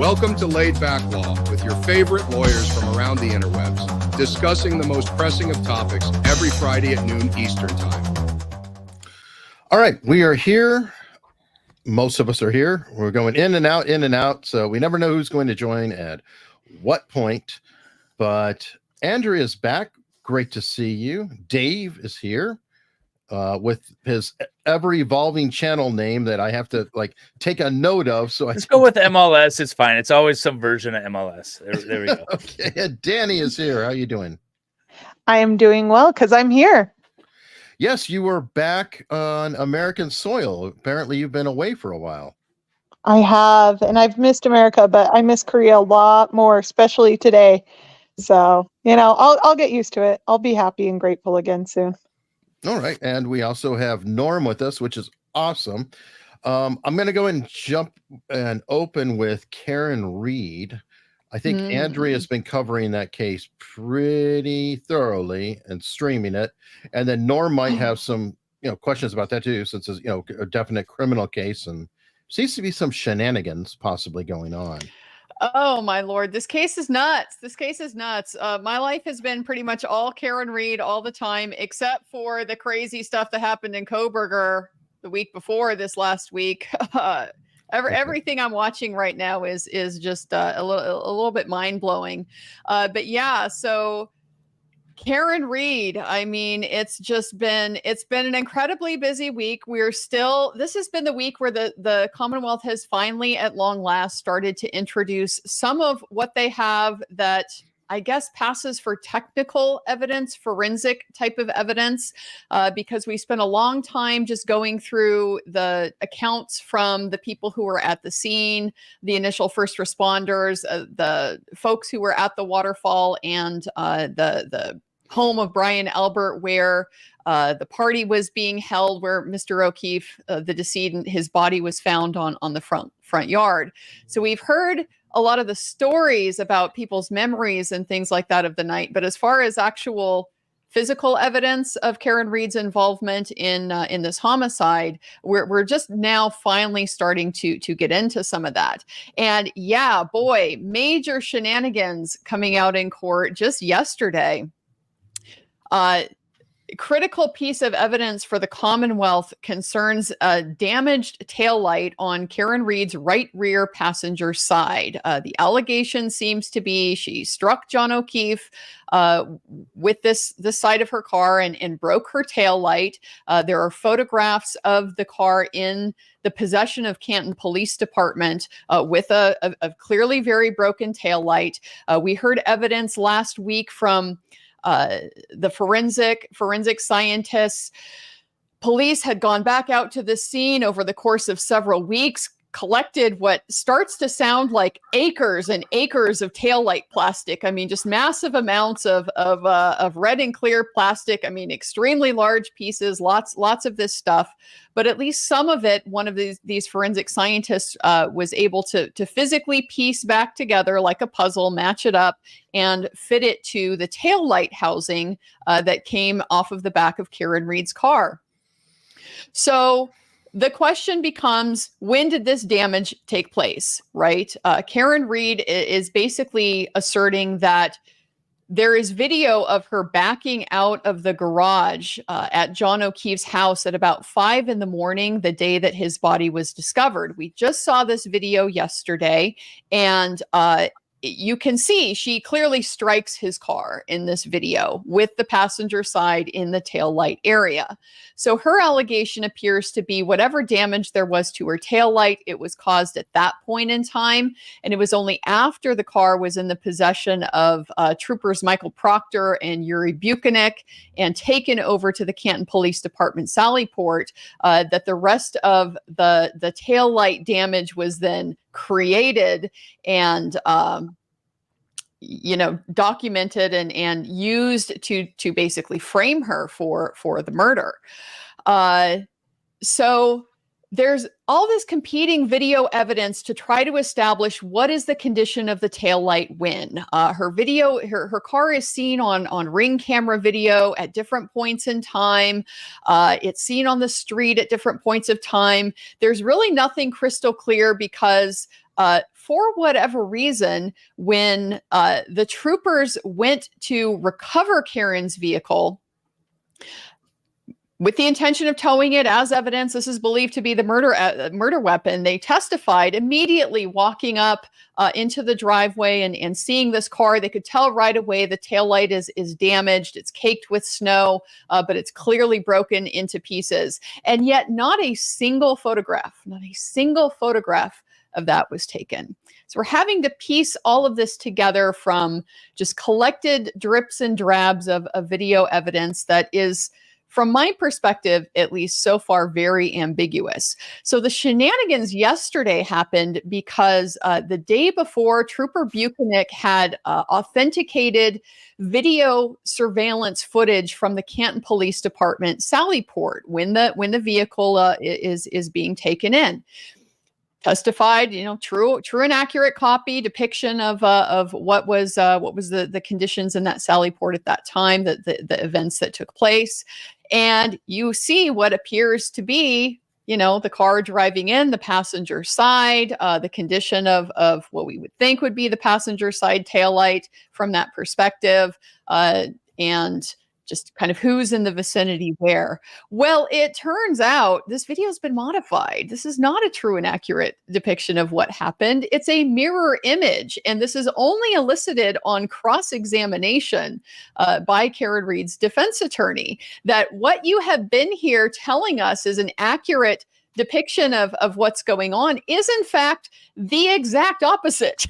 Welcome to Laid Back Law with your favorite lawyers from around the interwebs, discussing the most pressing of topics every Friday at noon Eastern Time. All right, we are here. Most of us are here. We're going in and out. So we never know who's going to join at what point. But Andrea's back. Great to see you. Dave is here with his ever-evolving channel name that I have to take a note of. So Let's go with MLS. It's fine. It's always some version of MLS. There we go. Okay, Danny is here. How you doing? I am doing well because I'm here. Yes, you were back on American soil. Apparently, you've been away for a while. I have, and I've missed America, but I miss Korea a lot more, especially today. So, I'll get used to it. I'll be happy and grateful again soon. All right, and we also have Norm with us, which is awesome. I'm going to go and jump and open with Karen Reed. I think Andrea's been covering that case pretty thoroughly and streaming it. And then Norm might have some, questions about that too, since it's, a definite criminal case and seems to be some shenanigans possibly going on. Oh my Lord, this case is nuts. My life has been pretty much all Karen Reed all the time, except for the crazy stuff that happened in Coburger the week before this last week. Everything I'm watching right now is just a little bit mind blowing. But yeah, so Karen Reed, I mean, it's been an incredibly busy week. This has been the week where the Commonwealth has finally at long last started to introduce some of what they have that I guess passes for technical evidence, forensic type of evidence, because we spent a long time just going through the accounts from the people who were at the scene, the initial first responders, the folks who were at the waterfall, and the home of Brian Albert, where the party was being held, where Mr. O'Keefe, the decedent, his body was found on the front yard. So we've heard a lot of the stories about people's memories and things like that of the night. But as far as actual physical evidence of Karen Reed's involvement in this homicide, we're just now finally starting to get into some of that. And yeah, boy, major shenanigans coming out in court just yesterday. Critical piece of evidence for the Commonwealth concerns a damaged taillight on Karen Reed's right rear passenger side. The allegation seems to be she struck John O'Keefe with this side of her car and broke her taillight. There are photographs of the car in the possession of Canton Police Department with a clearly very broken taillight. We heard evidence last week from the forensic scientists. Police had gone back out to the scene over the course of several weeks, collected what starts to sound like acres and acres of taillight plastic. I mean, just massive amounts of red and clear plastic. I mean, extremely large pieces, lots of this stuff. But at least some of it, one of these forensic scientists was able to physically piece back together like a puzzle, match it up, and fit it to the taillight housing that came off of the back of Karen Reed's car. So the question becomes, when did this damage take place, right? Karen Reed is basically asserting that there is video of her backing out of the garage at John O'Keefe's house at about 5 a.m, the day that his body was discovered. We just saw this video yesterday, and you can see she clearly strikes his car in this video with the passenger side in the taillight area. So her allegation appears to be whatever damage there was to her taillight, it was caused at that point in time. And it was only after the car was in the possession of troopers Michael Proctor and Yuri Buchanek and taken over to the Canton Police Department Sallyport that the rest of the taillight damage was then created and documented and used to basically frame her for the murder. So there's all this competing video evidence to try to establish what is the condition of the taillight when. Her car is seen on ring camera video at different points in time. It's seen on the street at different points of time. There's really nothing crystal clear because for whatever reason, when the troopers went to recover Karen's vehicle, with the intention of towing it as evidence, this is believed to be the murder weapon. They testified immediately walking up into the driveway and seeing this car. They could tell right away the taillight is damaged. It's caked with snow, but it's clearly broken into pieces. And yet not a single photograph of that was taken. So we're having to piece all of this together from just collected drips and drabs of video evidence that is, from my perspective, at least so far, very ambiguous. So the shenanigans yesterday happened because the day before, Trooper Buchanan had authenticated video surveillance footage from the Canton Police Department Sallyport when the vehicle is being taken in. Testified, true and accurate copy depiction of what was the conditions in that Sallyport at that time, the events that took place. And you see what appears to be, the car driving in, the passenger side, the condition of what we would think would be the passenger side taillight from that perspective, and just kind of who's in the vicinity where. Well, it turns out this video has been modified. This is not a true and accurate depiction of what happened. It's a mirror image. And this is only elicited on cross-examination by Karen Reed's defense attorney, that what you have been here telling us is an accurate depiction of what's going on is in fact the exact opposite.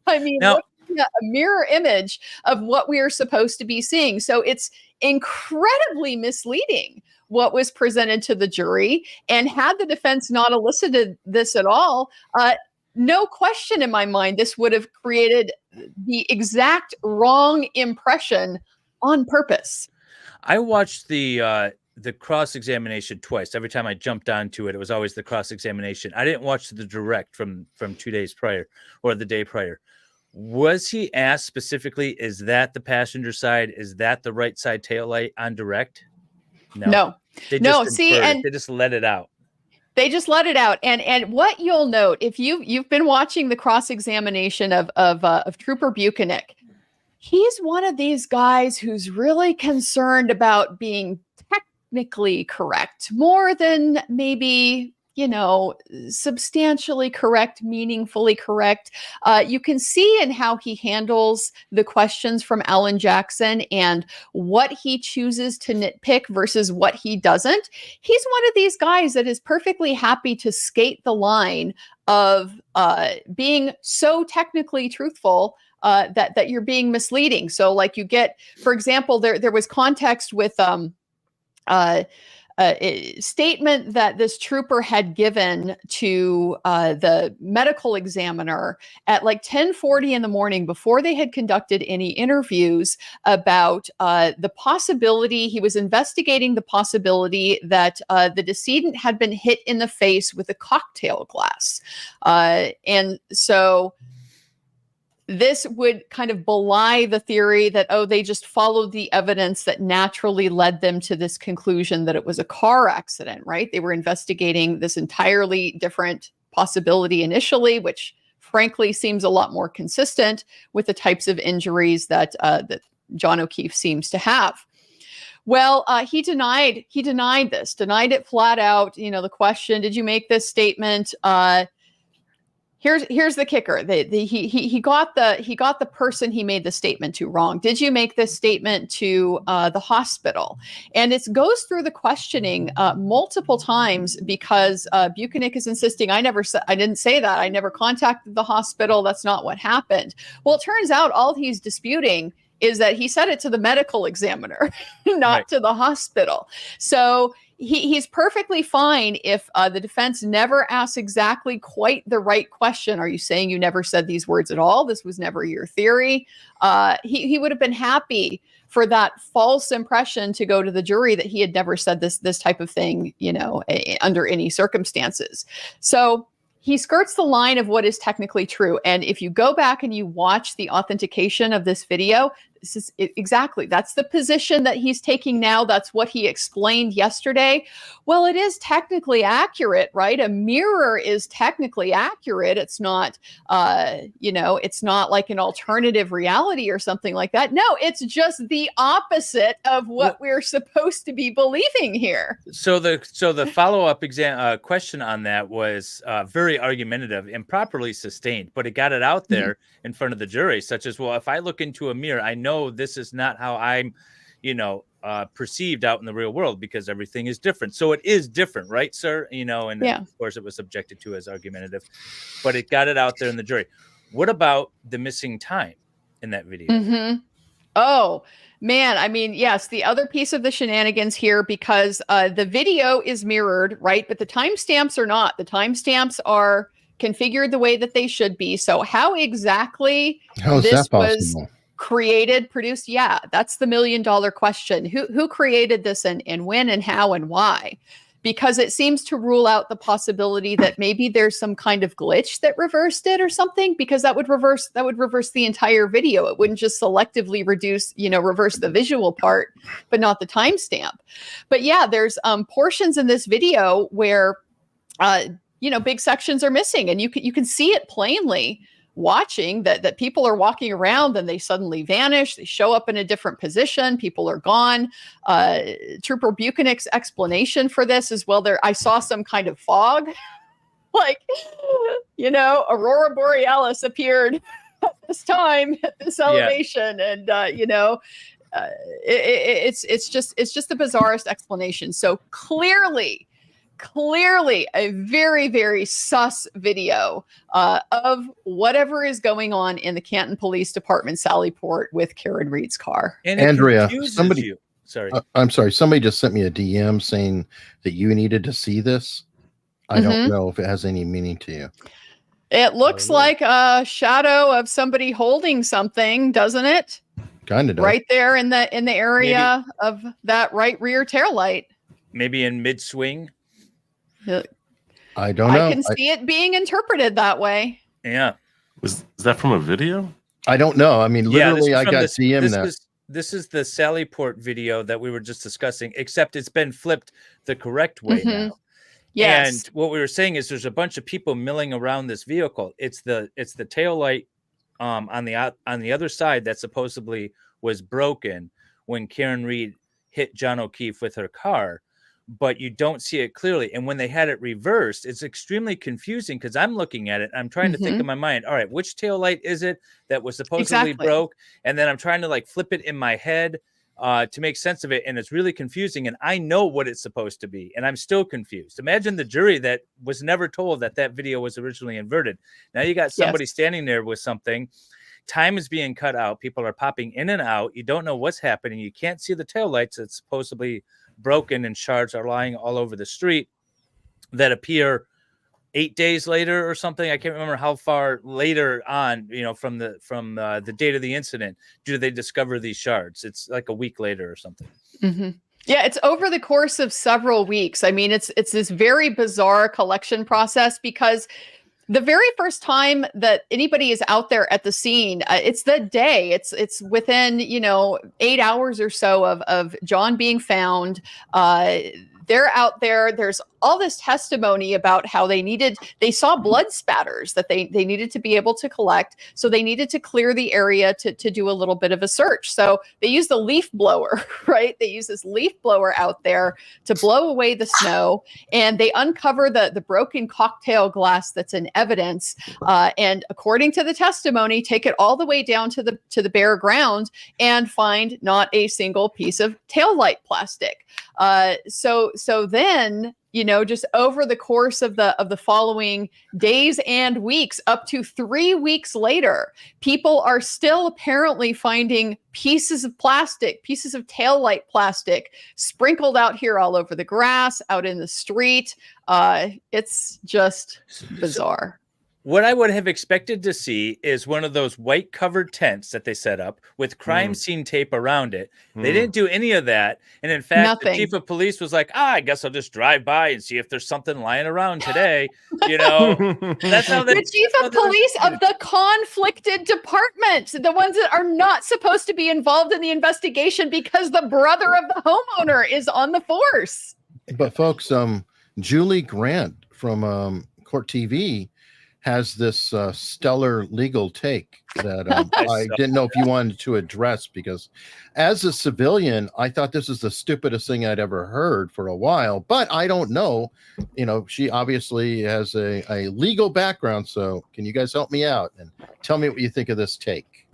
I mean, now, a mirror image of what we are supposed to be seeing. So it's incredibly misleading what was presented to the jury. And had the defense not elicited this at all, no question in my mind, this would have created the exact wrong impression on purpose. I watched the cross-examination twice. Every time I jumped onto it, it was always the cross-examination. I didn't watch the direct from 2 days prior or the day prior. Was he asked specifically, is that the passenger side? Is that the right side taillight on direct? No. They just let it out. They just let it out. And what you'll note, if you've been watching the cross-examination of Trooper Buchanan, he's one of these guys who's really concerned about being technically correct more than maybe substantially correct, meaningfully correct. You can see in how he handles the questions from Alan Jackson and what he chooses to nitpick versus what he doesn't. He's one of these guys that is perfectly happy to skate the line of being so technically truthful that you're being misleading. So like you get, for example, there was context with a statement that this trooper had given to the medical examiner at like 10:40 in the morning before they had conducted any interviews about the possibility, he was investigating the possibility that the decedent had been hit in the face with a cocktail glass. And so this would kind of belie the theory that, they just followed the evidence that naturally led them to this conclusion that it was a car accident, right? They were investigating this entirely different possibility initially, which frankly seems a lot more consistent with the types of injuries that John O'Keefe seems to have. Well, he denied it flat out. The question, did you make this statement? Here's the kicker. He got the person he made the statement to wrong. Did you make this statement to the hospital? And it goes through the questioning multiple times because Buchanan is insisting, I didn't say that. I never contacted the hospital. That's not what happened. Well, it turns out all he's disputing is that he said it to the medical examiner, not to the hospital. So he's perfectly fine if the defense never asks exactly quite the right question. Are you saying you never said these words at all? This was never your theory. He would have been happy for that false impression to go to the jury that he had never said this type of thing, under any circumstances. So he skirts the line of what is technically true. And if you go back and you watch the authentication of this video, this is exactly, that's the position that he's taking now. That's what he explained yesterday. Well, it is technically accurate, right? A mirror is technically accurate. It's not, it's not like an alternative reality or something like that. No, it's just the opposite of what we're supposed to be believing here. So the follow-up question on that was very argumentative and properly sustained, but it got it out there in front of the jury, such as, well, if I look into a mirror, I know this is not how I'm, perceived out in the real world because everything is different. So it is different, right, sir? Of course it was subjected to as argumentative, but it got it out there in the jury. What about the missing time in that video? Oh, man. I mean, yes, the other piece of the shenanigans here, because the video is mirrored, right? But the timestamps are not. The timestamps are configured the way that they should be. So how exactly this was created, produced? Yeah, that's the $1 million question. Who created this and when and how and why? Because it seems to rule out the possibility that maybe there's some kind of glitch that reversed it or something, because that would reverse the entire video. It wouldn't just selectively reverse the visual part, but not the timestamp. But yeah, there's portions in this video where big sections are missing, and you can see it plainly watching that people are walking around and they suddenly vanish. They show up in a different position. People are gone. Trooper Buchanan's explanation for this is, well, I saw some kind of fog, Aurora Borealis appeared at this time at this elevation. And, it's just the bizarrest explanation. So clearly a very, very sus video of whatever is going on in the Canton Police Department Sallyport with Karen Reed's car. And Andrea, somebody I'm sorry, somebody just sent me a DM saying that you needed to see this. I don't know if it has any meaning to you. It looks like a shadow of somebody holding something, doesn't it? Kind of does. Right there in the area of that right rear taillight. Maybe in mid-swing. I don't know. I can see it being interpreted that way. Yeah. Is that from a video? I don't know. I mean, literally, I got DM that. This is the Sallyport video that we were just discussing, except it's been flipped the correct way now. Yes. And what we were saying is there's a bunch of people milling around this vehicle. It's the tail light on the other side that supposedly was broken when Karen Reed hit John O'Keefe with her car, but you don't see it clearly. And when they had it reversed, it's extremely confusing because I'm looking at it. I'm trying to think in my mind, all right, which tail light is it that was supposedly broke? And then I'm trying to flip it in my head to make sense of it. And it's really confusing. And I know what it's supposed to be. And I'm still confused. Imagine the jury that was never told that video was originally inverted. Now you got somebody standing there with something. Time is being cut out. People are popping in and out. You don't know what's happening. You can't see the taillights that's supposedly broken, and shards are lying all over the street that appear 8 days later or something. I can't remember how far later on, from the date of the incident, do they discover these shards. It's like a week later or something. Yeah, it's over the course of several weeks. I mean, it's this very bizarre collection process, because the very first time that anybody is out there at the scene, it's the day. It's within 8 hours or so of John being found. They're out there. There's all this testimony about how they saw blood spatters that they needed to be able to collect. So they needed to clear the area to do a little bit of a search. So they used a leaf blower, right? They use this leaf blower out there to blow away the snow, and they uncover the broken cocktail glass that's in evidence. And according to the testimony, take it all the way down to the bare ground and find not a single piece of taillight plastic. So then just over the course of the following days and weeks, up to 3 weeks later, people are still apparently finding pieces of plastic, pieces of taillight plastic sprinkled out here all over the grass, out in the street. It's just bizarre. What I would have expected to see is one of those white covered tents that they set up with crime scene tape around it. They didn't do any of that. And in fact, the chief of police was like, I guess I'll just drive by and see if there's something lying around today. That's how the chief of police of the conflicted department, the ones that are not supposed to be involved in the investigation because the brother of the homeowner is on the force. But folks, Julie Grant from Court TV has this stellar legal take that I didn't know if you wanted to address, because as a civilian, I thought this is the stupidest thing I'd ever heard for a while, but I don't know. She obviously has a legal background. So can you guys help me out and tell me what you think of this take?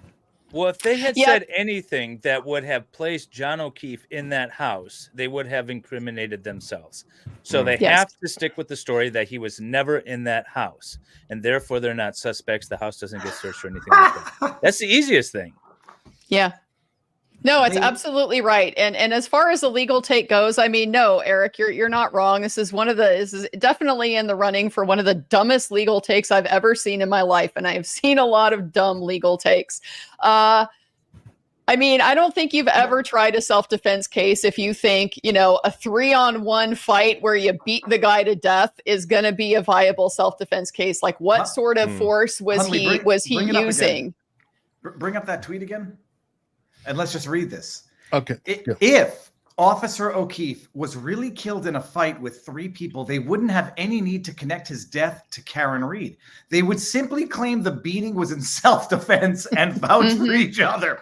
Well, if they had said anything that would have placed John O'Keefe in that house, they would have incriminated themselves. So they have to stick with the story that he was never in that house, and therefore they're not suspects. The house doesn't get searched or anything like that. That's the easiest thing. Yeah. No, it's absolutely right. And as far as the legal take goes, I mean, no, Eric, you're not wrong. This is definitely in the running for one of the dumbest legal takes I've ever seen in my life. And I've seen a lot of dumb legal takes. I mean, I don't think you've ever tried a self-defense case if you think, a 3-on-1 fight where you beat the guy to death is going to be a viable self-defense case. Like, what sort of force was he using? Bring up that tweet again. And let's just read this. Okay. If Officer O'Keefe was really killed in a fight with 3 people, they wouldn't have any need to connect his death to Karen Reed. They would simply claim the beating was in self-defense and vouch for each other.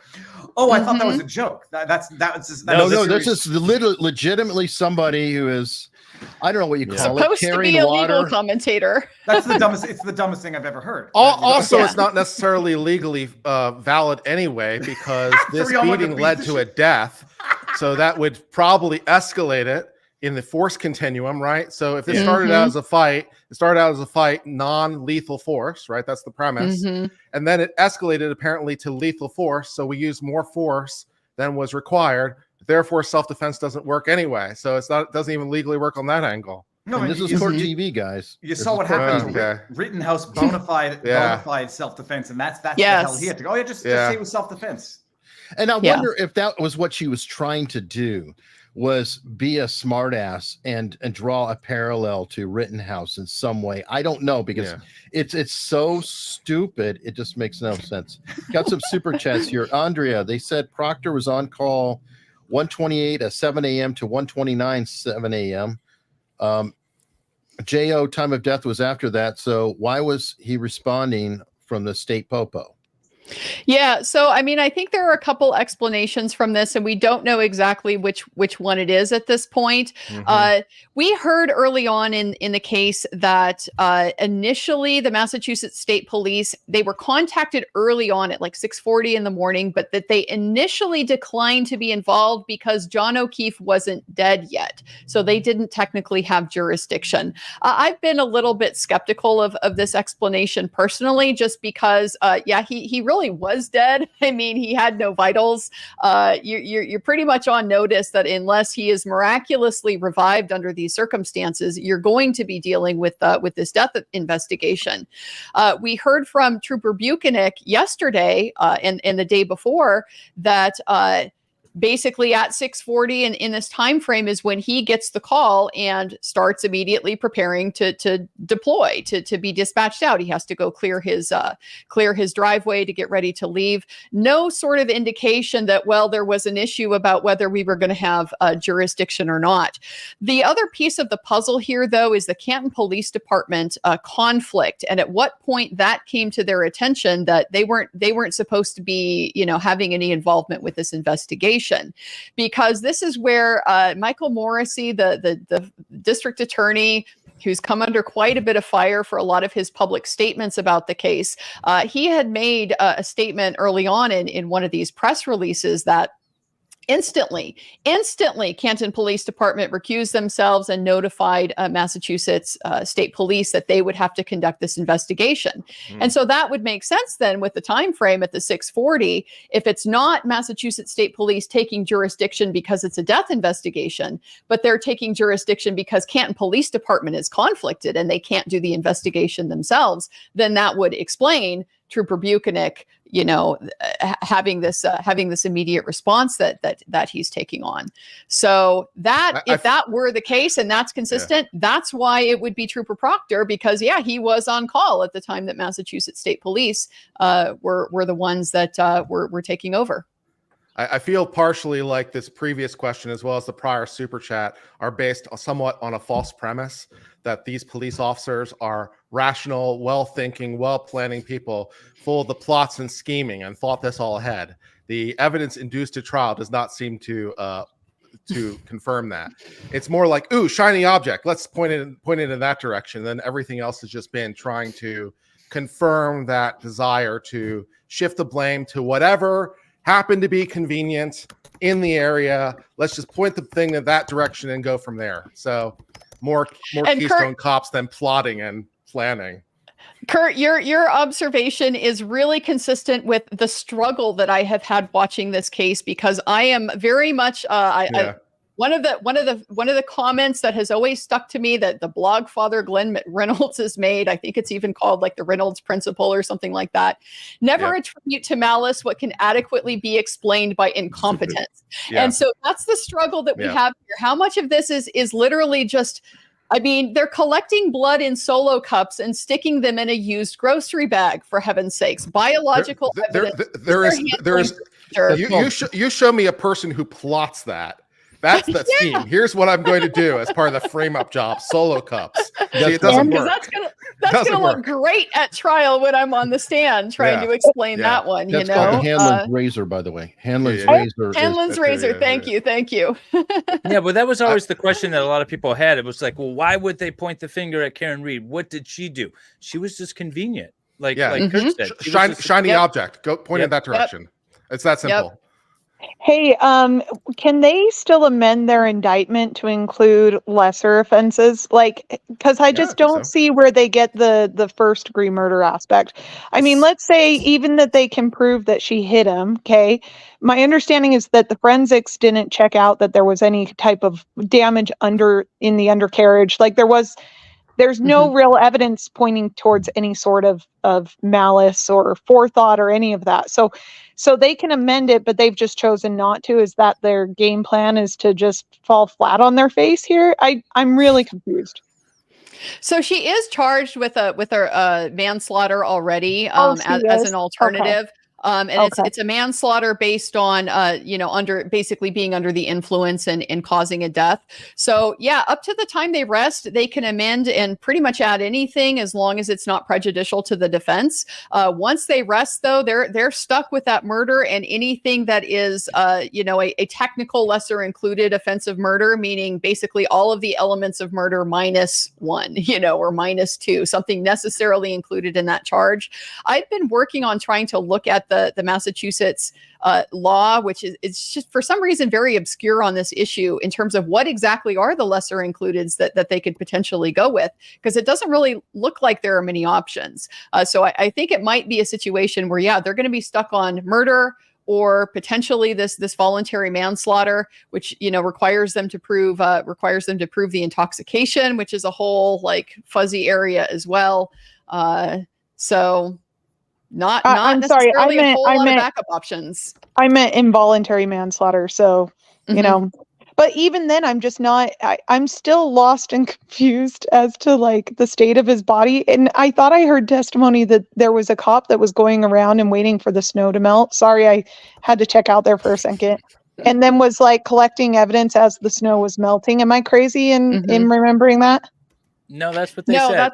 Oh, I thought that was a joke. That's this is legitimately somebody who is, I don't know what you call supposed it, to be a legal commentator. That's the dumbest. It's the dumbest thing I've ever heard. Also, it's not necessarily legally valid anyway, because this beating led to a death. So that would probably escalate it in the force continuum, right? So if it started out as a fight, non-lethal force, right? That's the premise. And then it escalated apparently to lethal force. So we used more force than was required. Therefore, self-defense doesn't work anyway. So it doesn't even legally work on that angle. No, and this is Court TV, guys. You saw what happened to Rittenhouse, bona fide self-defense, and that's the hell he had to go. Just say it was self-defense. And I wonder if that was what she was trying to do, was be a smartass and draw a parallel to Rittenhouse in some way. I don't know, because it's so stupid. It just makes no sense. Got some super chats here. Andrea, they said Proctor was on call 128 at 7 a.m. to 129 7 a.m. J.O. time of death was after that. So why was he responding from the state popo? Yeah. So, I mean, I think there are a couple explanations from this, and we don't know exactly which one it is at this point. We heard early on in the case that initially the Massachusetts State Police, they were contacted early on at like 6:40 in the morning, but that they initially declined to be involved because John O'Keefe wasn't dead yet. So they didn't technically have jurisdiction. I've been a little bit skeptical of this explanation personally, just because, he really was dead. I mean, he had no vitals. You're pretty much on notice that unless he is miraculously revived under these circumstances, you're going to be dealing with this death investigation. We heard from Trooper Buchanan yesterday and the day before that basically at 6:40 and in this time frame is when he gets the call and starts immediately preparing to deploy, to be dispatched out. He has to go clear his driveway to get ready to leave. No sort of indication that, well, there was an issue about whether we were going to have jurisdiction or not. The other piece of the puzzle here, though, is the Canton Police Department conflict, and at what point that came to their attention that they weren't supposed to be, having any involvement with this investigation. Because this is where Michael Morrissey, the district attorney, who's come under quite a bit of fire for a lot of his public statements about the case, he had made a statement early on in one of these press releases that Instantly, Canton Police Department recused themselves and notified Massachusetts State Police that they would have to conduct this investigation. And so that would make sense then with the time frame at the 6:40. If it's not Massachusetts State Police taking jurisdiction because it's a death investigation, but they're taking jurisdiction because Canton Police Department is conflicted and they can't do the investigation themselves, then that would explain Trooper Buchanan, having this immediate response that he's taking on. So that if that were the case and that's consistent, that's why it would be Trooper Proctor, because he was on call at the time that Massachusetts State Police were the ones that were taking over. I feel partially like this previous question, as well as the prior super chat, are based somewhat on a false premise that these police officers are rational, well-thinking, well-planning people, full of the plots and scheming, and thought this all ahead. The evidence induced to trial does not seem to confirm that. It's more like, ooh, shiny object. Let's point it in that direction. Then everything else has just been trying to confirm that desire to shift the blame to whatever happened to be convenient in the area. Let's just point the thing in that direction and go from there. So more Keystone Cops than plotting and planning. Kurt, your observation is really consistent with the struggle that I have had watching this case, because I am very much one of the comments that has always stuck to me that the blog father Glenn Reynolds has made, I think it's even called like the Reynolds principle or something like that. Never attribute to malice what can adequately be explained by incompetence. And so that's the struggle that we have here. How much of this is literally just, I mean, they're collecting blood in solo cups and sticking them in a used grocery bag, for heaven's sakes. Biological evidence. You show me a person who plots that. That's the scheme. Here's what I'm going to do as part of the frame-up job: solo cups. See, it doesn't work. That's gonna look great at trial when I'm on the stand trying to explain that one. That's called the Hanlon's razor, by the way. Hanlon's razor. Hanlon's razor. Thank you. Yeah, but that was always the question that a lot of people had. It was like, well, why would they point the finger at Karen Reed? What did she do? She was just convenient. Like Kurt said, shiny object. Go point in that direction. It's that simple. Hey, can they still amend their indictment to include lesser offenses? Like, because I just don't see where they get the first degree murder aspect. I mean, let's say even that they can prove that she hit him. Okay. My understanding is that the forensics didn't check out that there was any type of damage in the undercarriage. Like there's no real evidence pointing towards any sort of malice or forethought or any of that. So they can amend it, but they've just chosen not to. Is that their game plan, is to just fall flat on their face here? I'm really confused. So she is charged with a manslaughter already as an alternative. And it's a manslaughter based on, basically being under the influence and causing a death. So up to the time they rest, they can amend and pretty much add anything as long as it's not prejudicial to the defense. Once they rest, though, they're stuck with that murder and anything that is, a technical lesser included offensive murder, meaning basically all of the elements of murder minus one, or minus two, something necessarily included in that charge. I've been working on trying to look at the Massachusetts law, which is it's just for some reason very obscure on this issue in terms of what exactly are the lesser includeds that they could potentially go with, because it doesn't really look like there are many options. So I think it might be a situation where, they're going to be stuck on murder or potentially this voluntary manslaughter, which requires them to prove the intoxication, which is a whole fuzzy area as well. So. Not I'm necessarily sorry. a whole lot of backup options. I meant involuntary manslaughter. So, but even then I'm just not, I'm still lost and confused as to the state of his body. And I thought I heard testimony that there was a cop that was going around and waiting for the snow to melt. Sorry, I had to check out there for a second. And then was collecting evidence as the snow was melting. Am I crazy in remembering that? No, that's what they said.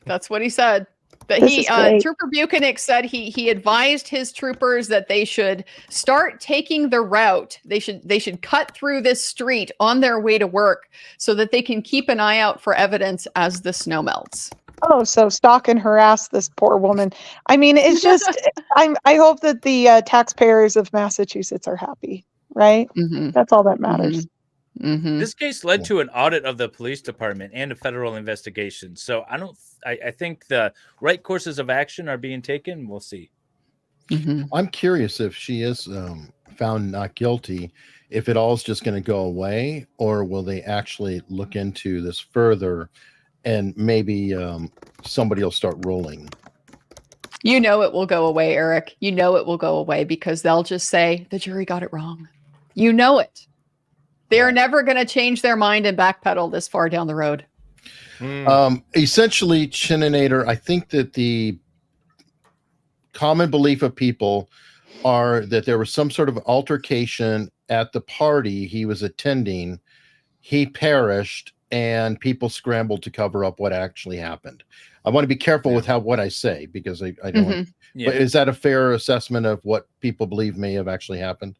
That's what he said. But Trooper Buchanan said he advised his troopers that they should start taking the route. They should cut through this street on their way to work so that they can keep an eye out for evidence as the snow melts. Oh, so stalk and harass this poor woman. I mean, it's just I hope that the taxpayers of Massachusetts are happy. right? Mm-hmm. That's all that matters. Mm-hmm. This case led to an audit of the police department and a federal investigation. So I think the right courses of action are being taken. We'll see. Mm-hmm. I'm curious if she is found not guilty, if it all is just going to go away, or will they actually look into this further and maybe somebody will start ruling. You know it will go away, Eric. You know it will go away because they'll just say the jury got it wrong. You know it. They're never going to change their mind and backpedal this far down the road. Essentially, Chininator, I think that the common belief of people are that there was some sort of altercation at the party he was attending. He perished, and people scrambled to cover up what actually happened. I want to be careful with what I say because I don't. Mm-hmm. But is that a fair assessment of what people believe may have actually happened?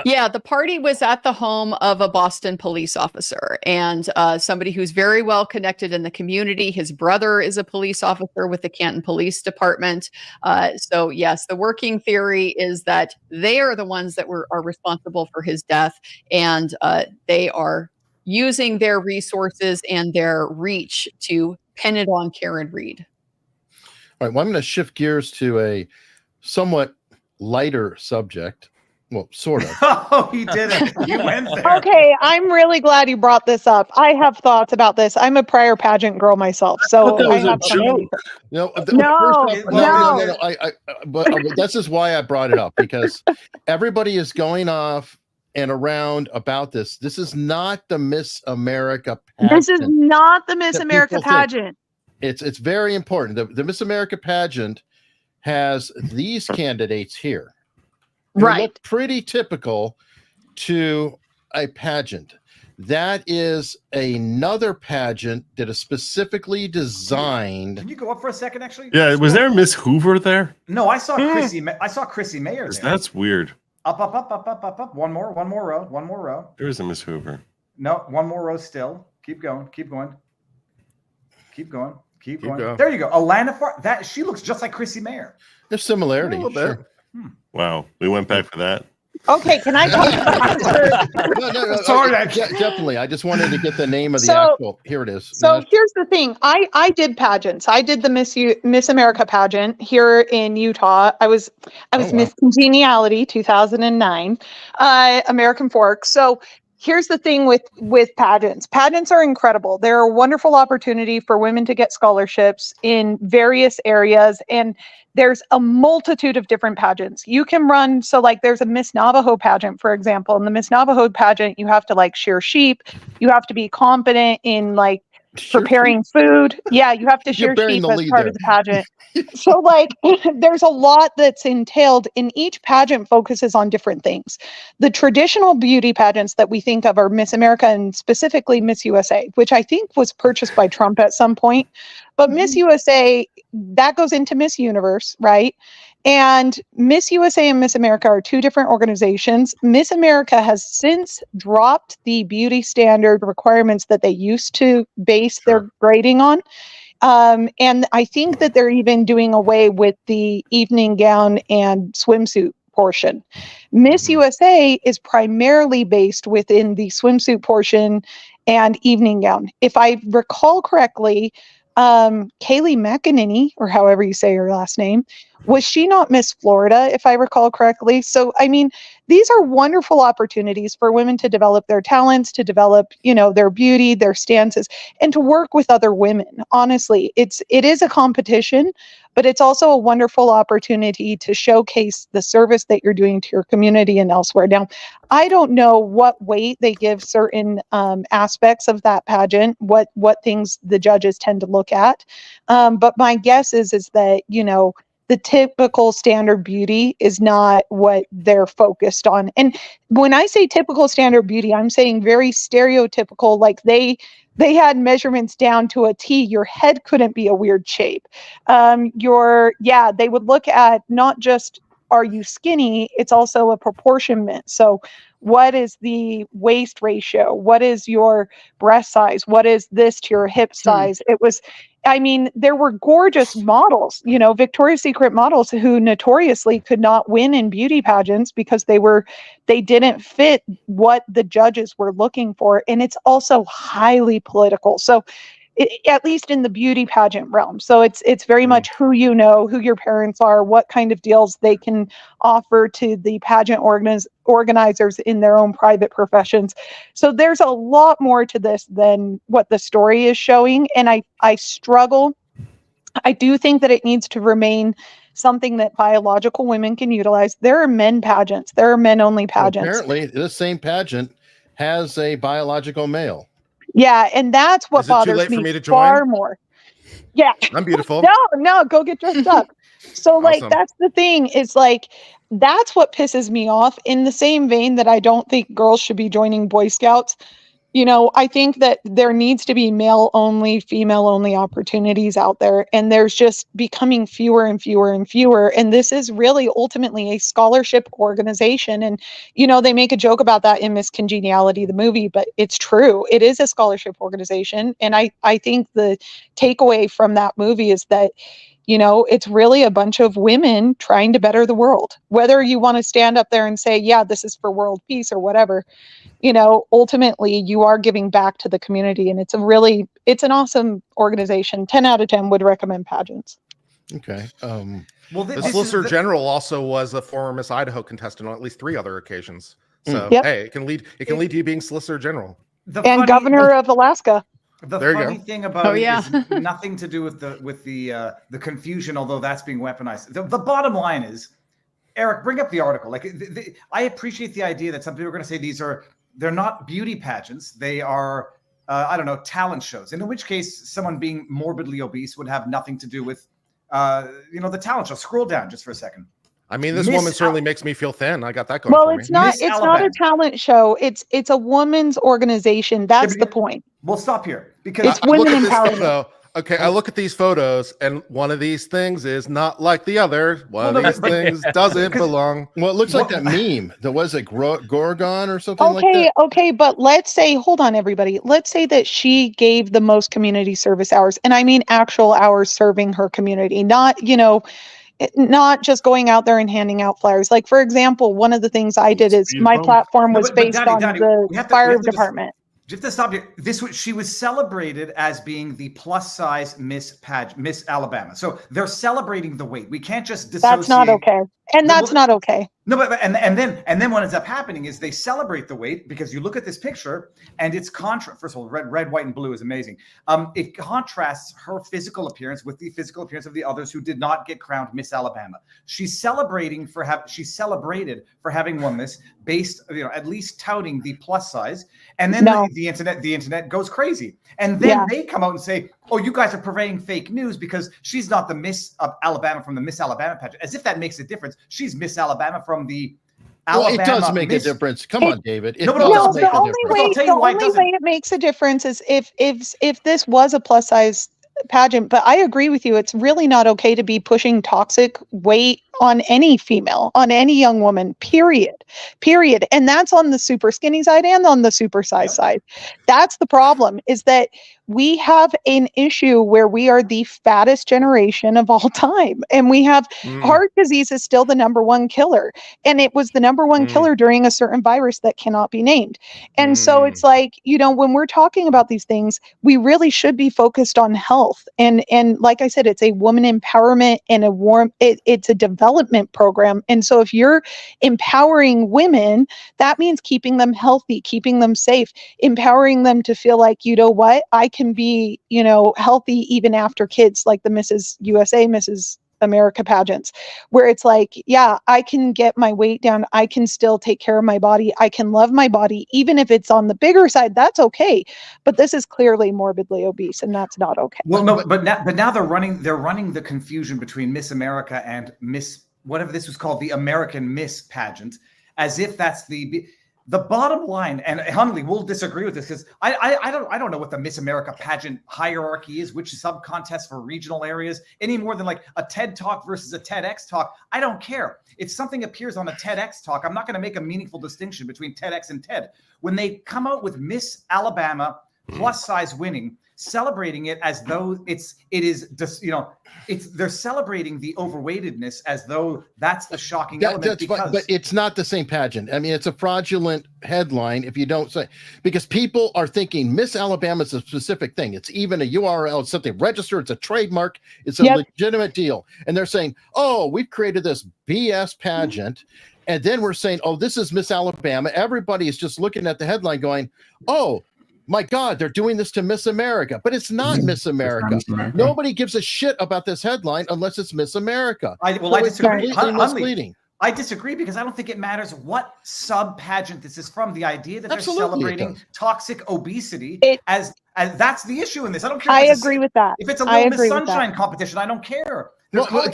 Yeah, the party was at the home of a Boston police officer and somebody who's very well connected in the community. His brother is a police officer with the Canton Police Department. So yes, the working theory is that they are the ones that are responsible for his death, and they are using their resources and their reach to pin it on Karen Reed. All right, well, I'm going to shift gears to a somewhat lighter subject. Well, sort of. Oh, he did it. He went there. Okay, I'm really glad you brought this up. I have thoughts about this. I'm a prior pageant girl myself, so that I was a have some joke. No, No. But this is why I brought it up, because everybody is going off and around about this. This is not the Miss America pageant. This is not the Miss that America people think. pageant. It's very important. The Miss America pageant has these candidates here. They Right. look pretty typical to a pageant. That is another pageant that is specifically designed. Can you go up for a second, actually? Yeah, was there Miss Hoover there? No, I saw Chrissy. I saw Chrissy Mayer 'Cause there. that's weird. Up. One more row. There is a Miss Hoover. No, one more row still. Keep going. Keep going. going. There you go. Alana that she looks just like Chrissy Mayer. There's similarity. A little bit. Sure. Wow, we went back for that. Okay, can I talk about No, Sorry, definitely. I just wanted to get the name of the So- actual. Here it is. So here's the thing. I did pageants. I did the Miss America pageant here in Utah. I was wow. Miss Congeniality 2009, American Fork. So here's the thing with pageants. Pageants are incredible. They're a wonderful opportunity for women to get scholarships in various areas, and there's a multitude of different pageants. You can run, so like there's a Miss Navajo pageant, for example. In the Miss Navajo pageant, you have to like shear sheep. You have to be competent in like preparing food. Yeah, you have to shear sheep as part of the pageant. So like there's a lot that's entailed, and each pageant focuses on different things. The traditional beauty pageants that we think of are Miss America and specifically Miss USA, which I think was purchased by Trump at some point. But Miss USA, that goes into Miss Universe, right? And Miss USA and Miss America are two different organizations. Miss America has since dropped the beauty standard requirements that they used to base their grading on. And I think that they're even doing away with the evening gown and swimsuit portion. Miss USA is primarily based within the swimsuit portion and evening gown. If I recall correctly, Kaylee McEnany, or however you say her last name, was she not Miss Florida, if I recall correctly? So, I mean, these are wonderful opportunities for women to develop their talents, to develop, their beauty, their stances, and to work with other women. Honestly, it is a competition, but it's also a wonderful opportunity to showcase the service that you're doing to your community and elsewhere. Now, I don't know what weight they give certain aspects of that pageant, what things the judges tend to look at. But my guess is that, the typical standard beauty is not what they're focused on. And when I say typical standard beauty, I'm saying very stereotypical, like they had measurements down to a T. Your head couldn't be a weird shape. They would look at not just, are you skinny? It's also a proportionment. So what is the waist ratio? What is your breast size? What is this to your hip size? I mean, there were gorgeous models, you know, Victoria's Secret models who notoriously could not win in beauty pageants because they didn't fit what the judges were looking for. And it's also highly political. So at least in the beauty pageant realm. So it's very much who you know, who your parents are, what kind of deals they can offer to the pageant organizers in their own private professions. So there's a lot more to this than what the story is showing. And I struggle. I do think that it needs to remain something that biological women can utilize. There are men pageants. There are men only pageants. Well, apparently, this same pageant has a biological male. Yeah, and that's what bothers late me, for me to far join? more. Yeah. I'm beautiful. No, go get dressed up. So like Awesome. that's the thing, is like that's what pisses me off, in the same vein that I don't think girls should be joining Boy Scouts. You know, I think that there needs to be male only, female only opportunities out there, and there's just becoming fewer and fewer and fewer. And this is really ultimately a scholarship organization. And, you know, they make a joke about that in Miss Congeniality, the movie, but it's true. It is a scholarship organization. And I think the takeaway from that movie is that, you know, it's really a bunch of women trying to better the world. Whether you want to stand up there and say, yeah, this is for world peace or whatever, you know, ultimately you are giving back to the community, and it's an awesome organization. 10 out of 10 would recommend Pageants. Okay. Well, The Solicitor General also was a former Miss Idaho contestant on at least 3 other occasions. So Yep. hey, it can lead to you being Solicitor General. And governor of Alaska. The There you funny go. thing about Oh, it yeah. is nothing to do with the confusion, although that's being weaponized. The bottom line is, Eric, bring up the article. Like, I appreciate the idea that some people are going to say they're not beauty pageants. They are, I don't know, talent shows. And in which case, someone being morbidly obese would have nothing to do with, the talent show. Scroll down just for a second. I mean, this Miss woman certainly makes me feel thin. I got that going Well, for it's me. not Miss it's not a Alabama. talent show. It's a woman's organization. That's the point. We'll stop here because It's I look women at this empowerment. photo. Okay, I look at these photos, and one of these things is not like the other. One Well, of no, these things doesn't belong. Well, it looks like that meme. There was a Gorgon or something like that. Okay, but let's say, hold on, everybody. Let's say that she gave the most community service hours, and I mean actual hours serving her community, not, you know, not just going out there and handing out flyers. Like, for example, one of the things I did is my platform was based on the fire department. Just to stop you, she was celebrated as being the plus size Miss Alabama. So they're celebrating the weight. We can't just dissociate. That's not okay. And that's not okay. No, but and then what ends up happening is they celebrate the weight, because you look at this picture and it's contrast. First of all, red, white, and blue is amazing. It contrasts her physical appearance with the physical appearance of the others who did not get crowned Miss Alabama. She's celebrated for having won this, based, you know, at least touting the plus size. And then the internet goes crazy. And then they come out and say, oh, you guys are purveying fake news because she's not the Miss Alabama from the Miss Alabama pageant. As if that makes a difference. She's Miss Alabama from the Alabama. Well, it does make a difference. Come on, David. The only way it makes a difference is if this was a plus size pageant. But I agree with you. It's really not okay to be pushing toxic weight on any female, on any young woman, period. And that's on the super skinny side and on the super size side. That's the problem, is that we have an issue where we are the fattest generation of all time. And we have heart disease is still the #1 killer. And it was the #1 killer during a certain virus that cannot be named. And so it's like, you know, when we're talking about these things, we really should be focused on health. And like I said, it's a woman empowerment and it's a development program. And so if you're empowering women, that means keeping them healthy, keeping them safe, empowering them to feel like, you know what, I can be, you know, healthy even after kids, like the Mrs. USA, Mrs. America pageants, where it's like, yeah, I can get my weight down. I can still take care of my body. I can love my body, even if it's on the bigger side. That's okay. But this is clearly morbidly obese, and that's not okay. Well, no, but now they're running the confusion between Miss America and Miss, whatever this was called, the American Miss pageant, as if that's the bottom line. And Hunley will disagree with this, because I don't know what the Miss America pageant hierarchy is, which sub-contests for regional areas, any more than like a TED Talk versus a TEDx talk. I don't care. If something appears on a TEDx talk, I'm not going to make a meaningful distinction between TEDx and TED. When they come out with Miss Alabama plus size winning, celebrating it as though they're celebrating the overweightedness as though that's the shocking element. But it's not the same pageant. I mean, it's a fraudulent headline if you don't say, because people are thinking Miss Alabama is a specific thing. It's even a URL, it's something registered, it's a trademark, it's a legitimate deal. And they're saying, oh, we've created this BS pageant. And then we're saying, oh, this is Miss Alabama. Everybody is just looking at the headline going, oh, my God, they're doing this to Miss America. But it's not Miss America. Nobody gives a shit about this headline unless it's Miss America. I disagree. Misleading. I disagree because I don't think it matters what sub-pageant this is from. The idea that they're celebrating toxic obesity as that's the issue in this. I don't care. I agree with that. If it's a Little Miss Sunshine competition, I don't care. They are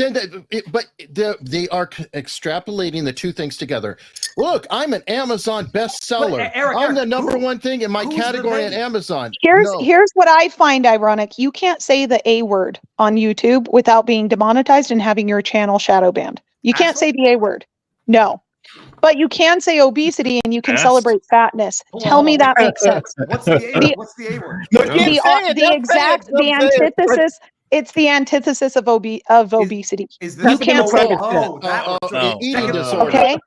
extrapolating the two things together. Look, I'm an Amazon bestseller. I'm the number one thing in my category on Amazon. Here's what I find ironic. You can't say the A word on YouTube without being demonetized and having your channel shadow banned. You can't say the A word. No. But you can say obesity and you can celebrate fatness. Tell me that makes sense. What's the A word? What's the A word? The antithesis. It's the antithesis of obesity. You can't say that. Eating disorder. Okay.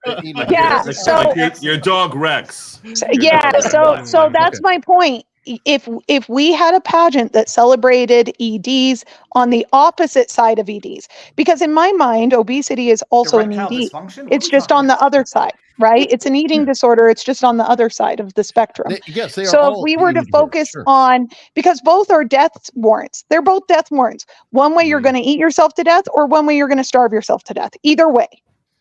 Yeah. So your dog Rex. So that's my point. If we had a pageant that celebrated EDs on the opposite side of EDs, because in my mind, obesity is also an ED. It's just on the other side, right? It's an eating disorder. It's just on the other side of the spectrum. So if we were to focus on, because both are death warrants, they're both death warrants. One way you're going to eat yourself to death, or one way you're going to starve yourself to death. Either way.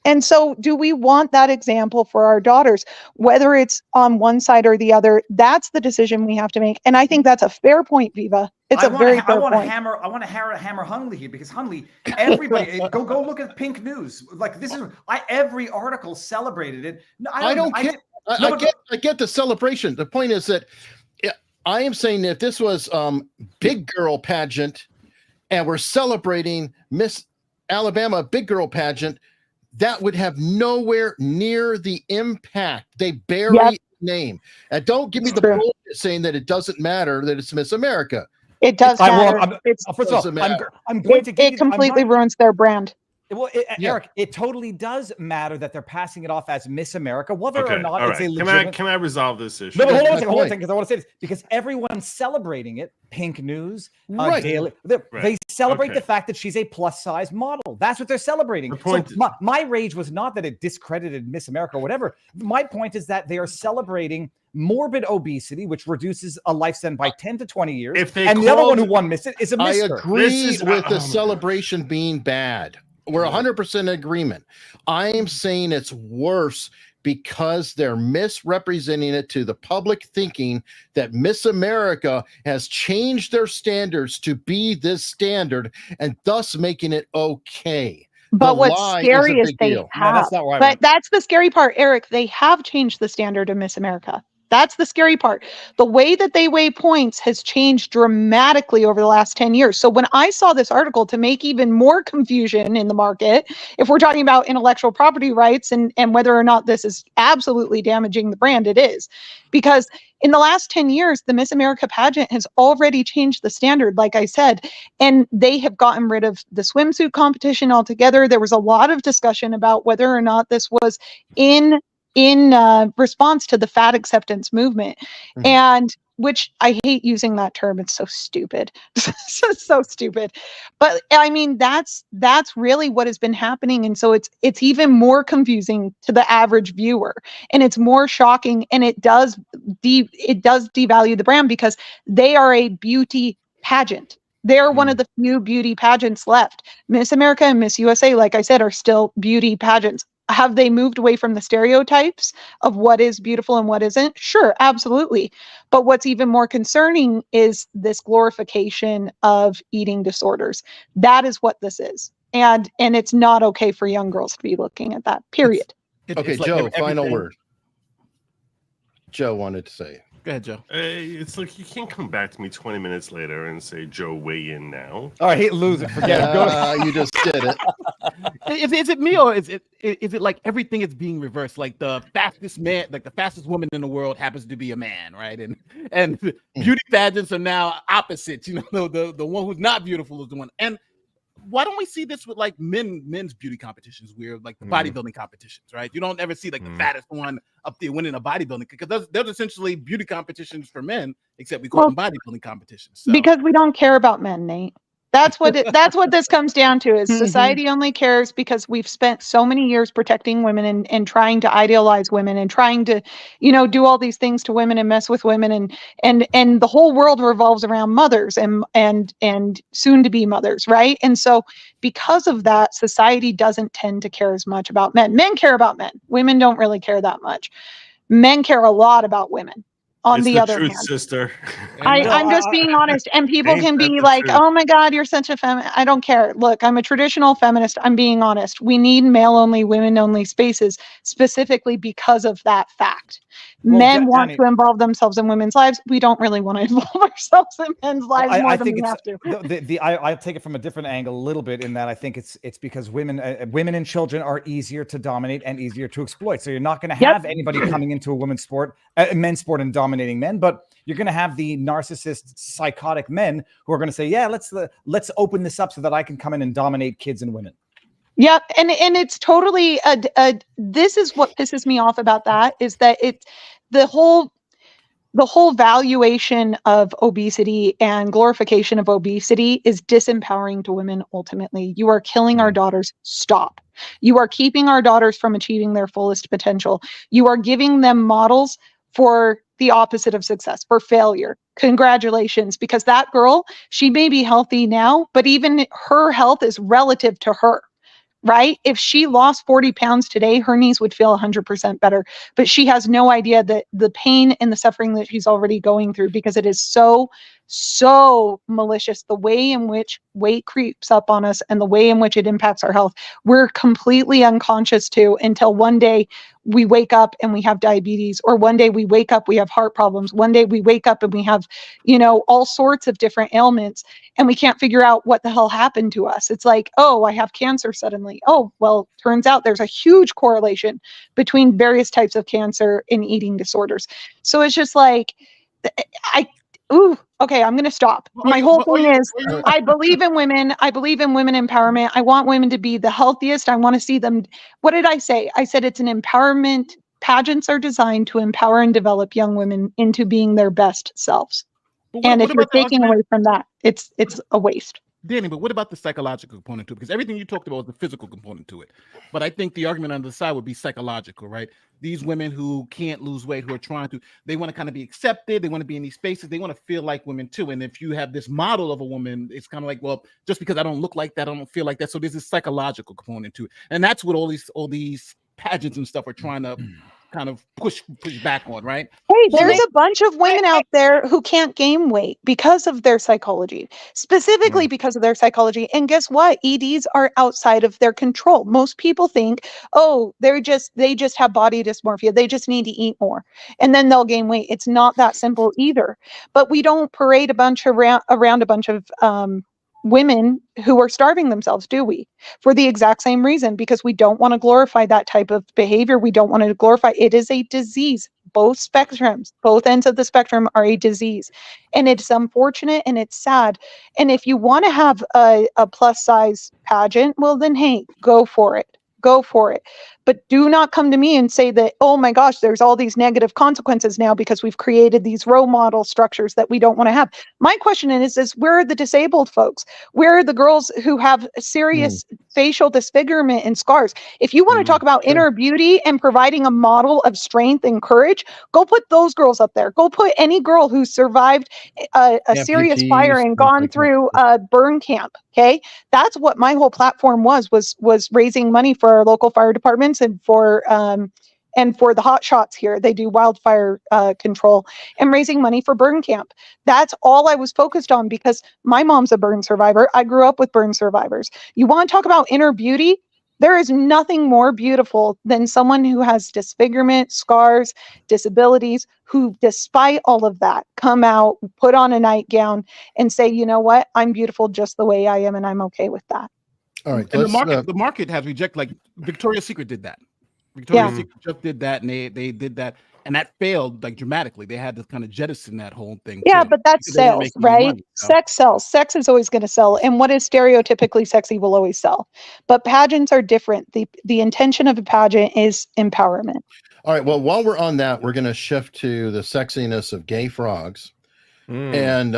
And so do we want that example for our daughters, whether it's on one side or the other? That's the decision we have to make. And I think that's a fair point, Viva. It's a very fair point. I want to hammer Hunley here, because Hunley, everybody go look at Pink News. Like, this is every article celebrated it. I get the celebration. The point is that I am saying that if this was big girl pageant and we're celebrating Miss Alabama big girl pageant, that would have nowhere near the impact. They bury the name. And don't give me the bullshit saying that it doesn't matter that it's Miss America. It does matter. First of all, I'm going to give it completely ruins their brand. Well, Eric, it totally does matter that they're passing it off as Miss America, whether or not it's a legitimate... Can I resolve this issue? No, hold on a second, because I want to say this. Because everyone's celebrating it. Pink News, Daily, they celebrate the fact that she's a plus-size model. That's what they're celebrating. My rage was not that it discredited Miss America or whatever. My point is that they are celebrating morbid obesity, which reduces a lifespan by 10 to 20 years. And the other one who won Miss It is a Mister. I agree with the celebration being bad. We're 100% in agreement. I am saying it's worse because they're misrepresenting it to the public, thinking that Miss America has changed their standards to be this standard and thus making it okay. But what's scary is they have. But that's the scary part, Eric. They have changed the standard of Miss America. That's the scary part. The way that they weigh points has changed dramatically over the last 10 years. So when I saw this article, to make even more confusion in the market, if we're talking about intellectual property rights and whether or not this is absolutely damaging the brand, it is. Because in the last 10 years, the Miss America pageant has already changed the standard, like I said, and they have gotten rid of the swimsuit competition altogether. There was a lot of discussion about whether or not this was in response to the fat acceptance movement, and which I hate using that term. It's so stupid. so stupid. But I mean, that's really what has been happening. And so it's even more confusing to the average viewer, and it's more shocking, and it does devalue the brand, because they are a beauty pageant. They're one of the few beauty pageants left. Miss America and Miss USA, like I said, are still beauty pageants. Have they moved away from the stereotypes of what is beautiful and what isn't? Sure, absolutely. But what's even more concerning is this glorification of eating disorders. That is what this is. And it's not okay for young girls to be looking at that, period. Okay, Joe, final word. Joe wanted to say. Go ahead, Joe. It's like you can't come back to me 20 minutes later and say, Joe, weigh in now. All right, hate losing. Forget it. You just did it. Is it me, or is it like everything is being reversed? Like the fastest man, like the fastest woman in the world happens to be a man, right? And beauty pageants are now opposites. You know, the one who's not beautiful is the one. And why don't we see this with like men's beauty competitions, where like the bodybuilding competitions, right? You don't ever see like the fattest one up there winning a bodybuilding, because there's essentially beauty competitions for men, except we call them bodybuilding competitions. So. Because we don't care about men, Nate. That's what this comes down to, is society only cares because we've spent so many years protecting women and trying to idealize women and trying to, do all these things to women and mess with women, and the whole world revolves around mothers and soon to be mothers, right? And so because of that, society doesn't tend to care as much about men. Men care about men. Women don't really care that much. Men care a lot about women. On the other hand, sister. I'm just being honest, and people can be like, "Oh my God, you're such a feminist." I don't care. Look, I'm a traditional feminist. I'm being honest. We need male-only, women-only spaces specifically because of that fact. Men want to involve themselves in women's lives. We don't really want to involve ourselves in men's lives more than we have to. I take it from a different angle a little bit, in that I think it's because women and children are easier to dominate and easier to exploit. So you're not going to have anybody coming into a men's sport and dominating men, but you're going to have the narcissist, psychotic men who are going to say, "Yeah, let's open this up so that I can come in and dominate kids and women." Yeah, and it's totally this is what pisses me off about that, is that it's the whole valuation of obesity and glorification of obesity is disempowering to women. Ultimately, you are killing our daughters. Stop. You are keeping our daughters from achieving their fullest potential. You are giving them models for the opposite of success, for failure. Congratulations, because that girl, she may be healthy now, but even her health is relative to her. Right? If she lost 40 pounds today, her knees would feel 100% better. But she has no idea that the pain and the suffering that she's already going through, because it is so malicious, the way in which weight creeps up on us and the way in which it impacts our health. We're completely unconscious to, until one day we wake up and we have diabetes, or one day we wake up, we have heart problems. One day we wake up and we have, all sorts of different ailments, and we can't figure out what the hell happened to us. It's like, oh, I have cancer suddenly. Oh, well, turns out there's a huge correlation between various types of cancer and eating disorders. So it's just like, okay, I'm going to stop. My whole thing is, I believe in women. I believe in women empowerment. I want women to be the healthiest. I want to see them. What did I say? I said it's an empowerment. Pageants are designed to empower and develop young women into being their best selves. And if you're taking away from that, it's a waste. Danny, but what about the psychological component to it? Because everything you talked about was the physical component to it. But I think the argument on the side would be psychological, right? These women who can't lose weight, who are they want to kind of be accepted. They want to be in these spaces. They want to feel like women too. And if you have this model of a woman, it's kind of like, well, just because I don't look like that, I don't feel like that. So there's this psychological component to it. And that's what all these pageants and stuff are trying to kind of push back on, right? Hey, there's a bunch of women out there who can't gain weight because of their psychology, specifically because of their psychology. And guess what? EDs are outside of their control. Most people think, oh, they just have body dysmorphia. They just need to eat more and then they'll gain weight. It's not that simple either. But we don't parade around a bunch of women who are starving themselves, do we? For the exact same reason, because we don't want to glorify that type of behavior. We don't want to glorify it. Is a disease. Both spectrums, both ends of the spectrum are a disease, and it's unfortunate and it's sad. And if you want to have a plus size pageant, well then, hey, go for it. But do not come to me and say that, oh my gosh, there's all these negative consequences now because we've created these role model structures that we don't want to have. My question is where are the disabled folks? Where are the girls who have serious facial disfigurement and scars? If you want to talk about inner beauty and providing a model of strength and courage, go put those girls up there. Go put any girl who survived a serious fire and gone through a burn camp. Okay, that's what my whole platform was raising money for our local fire departments and for the hot shots here. They do wildfire control and raising money for burn camp. That's all I was focused on because my mom's a burn survivor. I grew up with burn survivors. You want to talk about inner beauty? There is nothing more beautiful than someone who has disfigurement, scars, disabilities, who, despite all of that, come out, put on a nightgown, and say, you know what? I'm beautiful just the way I am, and I'm okay with that. All right. And the market has rejected, like Victoria's Secret did that. Victoria's Secret just did that, and they did that, and that failed like dramatically. They had to kind of jettison that whole thing. Yeah, too, but that's because they weren't sales, making any right? money, so. Sex sells. Sex is always going to sell, and what is stereotypically sexy will always sell. But pageants are different. The intention of a pageant is empowerment. All right. Well, while we're on that, we're going to shift to the sexiness of gay frogs. And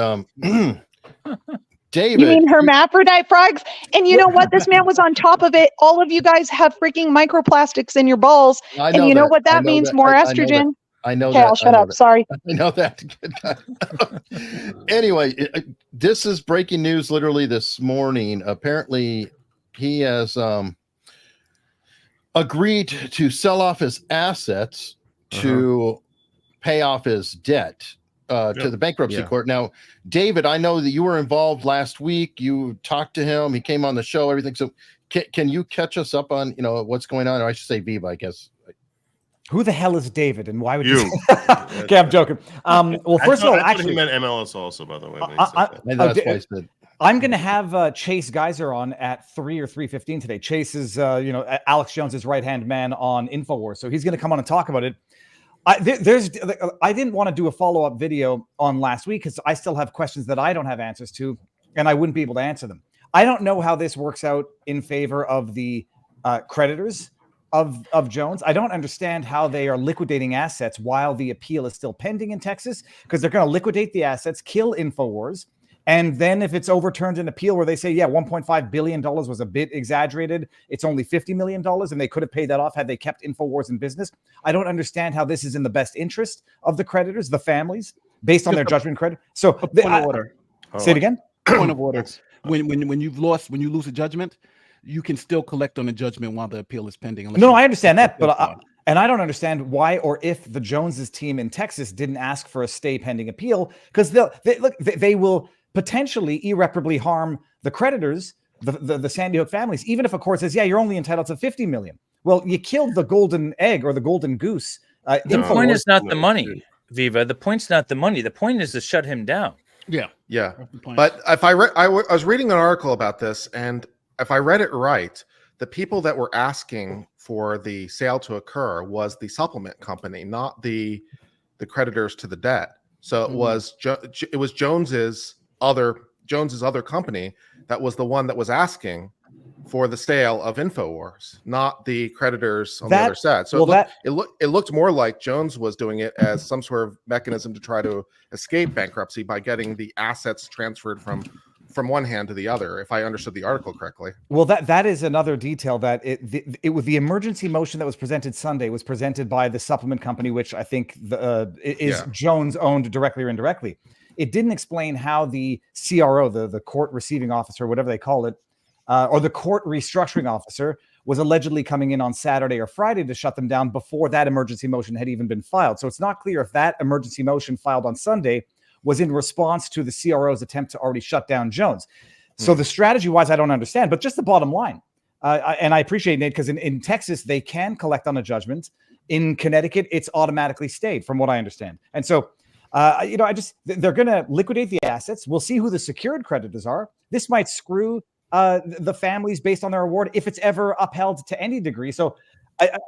David, You mean hermaphrodite frogs? And you know what? This man was on top of it. All of you guys have freaking microplastics in your balls. I And know you know that. what I that know means? that. More I know that. estrogen. I know Okay, that. I'll shut I know up. that. Sorry. I know that. Anyway, this is breaking news literally this morning. Apparently, he has agreed to sell off his assets to pay off his debt to the bankruptcy court. Now, David, I know that you were involved last week. You talked to him. He came on the show, everything. So can you catch us up on, what's going on? Or I should say Viva, I guess. Who the hell is David, and why would You? Okay, I'm joking. Well, first of all, I thought actually, he meant MLS also, by the way. When he said that. Maybe that's why I said. I'm going to have Chase Geyser on at 3 or 3:15 today. Chase is, Alex Jones's right-hand man on InfoWars, so he's going to come on and talk about it. I didn't want to do a follow-up video on last week because I still have questions that I don't have answers to, and I wouldn't be able to answer them. I don't know how this works out in favor of the creditors of Jones. I don't understand how they are liquidating assets while the appeal is still pending in Texas, because they're going to liquidate the assets, kill InfoWars, and then if it's overturned in appeal where they say, yeah, $1.5 billion was a bit exaggerated, it's only $50 million, and they could have paid that off had they kept InfoWars in business. I don't understand how this is in the best interest of the creditors, the families, based on their judgment credit. So Point of order. Say it again. Point of order. When you lose a judgment, you can still collect on the judgment while the appeal is pending. No, I understand that, but I don't understand why or if the Joneses team in Texas didn't ask for a stay pending appeal, because they will potentially irreparably harm the creditors, the Sandy Hook families, even if a court says, yeah, you're only entitled to $50 million. Well, you killed the golden egg or the golden goose. The point is not the money, Viva. The point's not the money. The point is to shut him down. Yeah. But if I was reading an article about this, and if I read it right, the people that were asking for the sale to occur was the supplement company, not the creditors to the debt. So it was Jones's other company that was the one that was asking for the sale of InfoWars, not the creditors on the other side. So it looked more like Jones was doing it as some sort of mechanism to try to escape bankruptcy by getting the assets transferred from one hand to the other, if I understood the article correctly. Well, that is another detail, that it was the emergency motion that was presented Sunday was presented by the supplement company, which I think is Jones owned directly or indirectly. It didn't explain how the CRO, the court receiving officer, whatever they call it, or the court restructuring officer, was allegedly coming in on Saturday or Friday to shut them down before that emergency motion had even been filed. So it's not clear if that emergency motion filed on Sunday was in response to the CRO's attempt to already shut down Jones. So the strategy-wise, I don't understand, but just the bottom line. And I appreciate, Nate, because in Texas, they can collect on a judgment. In Connecticut, it's automatically stayed, from what I understand. And so, they're going to liquidate the assets. We'll see who the secured creditors are. This might screw the families based on their award if it's ever upheld to any degree. So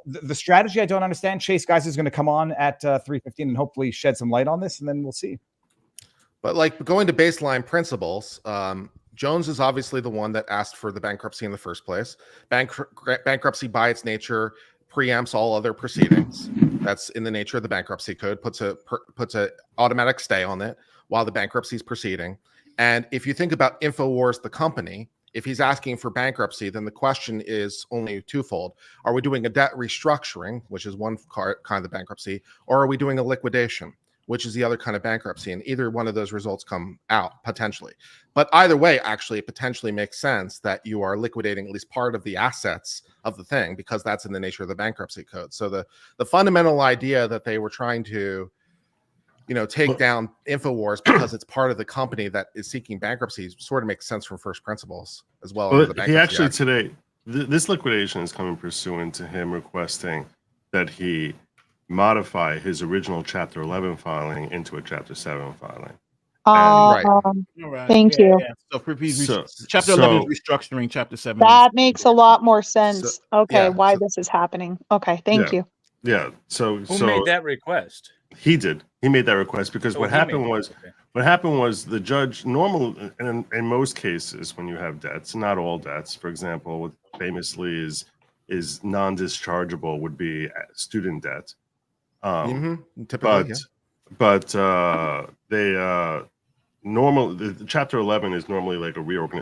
the strategy, I don't understand. Chase Geyser is going to come on at 3:15 and hopefully shed some light on this, and then we'll see. But like going to baseline principles, Jones is obviously the one that asked for the bankruptcy in the first place. Bankruptcy by its nature preempts all other proceedings. That's in the nature of the bankruptcy code, puts a automatic stay on it while the bankruptcy is proceeding. And if you think about InfoWars, the company, if he's asking for bankruptcy, then the question is only twofold. Are we doing a debt restructuring, which is one kind of bankruptcy, or are we doing a liquidation, which is the other kind of bankruptcy? And either one of those results come out potentially. But either way, actually, it potentially makes sense that you are liquidating at least part of the assets of the thing, because that's in the nature of the bankruptcy code. So the fundamental idea that they were trying to, take down InfoWars because it's part of the company that is seeking bankruptcy sort of makes sense from first principles as well. As the bankruptcy he actually act. Today, this liquidation is coming pursuant to him requesting that he modify his original Chapter 11 filing into a Chapter 7 filing. Right. All right. Thank you. Yeah. So for So- chapter 11 is restructuring. Chapter 7. That makes a lot more sense. Okay, yeah, why so- this is happening. Okay, thank you. Yeah. So Who made that request? He did. He made that request because Oh, what he made happened it. was Okay. what happened was the judge in most cases when you have debts, not all debts, for example, what famously is non-dischargeable would be student debt. Typically, But they normal the chapter 11 is normally like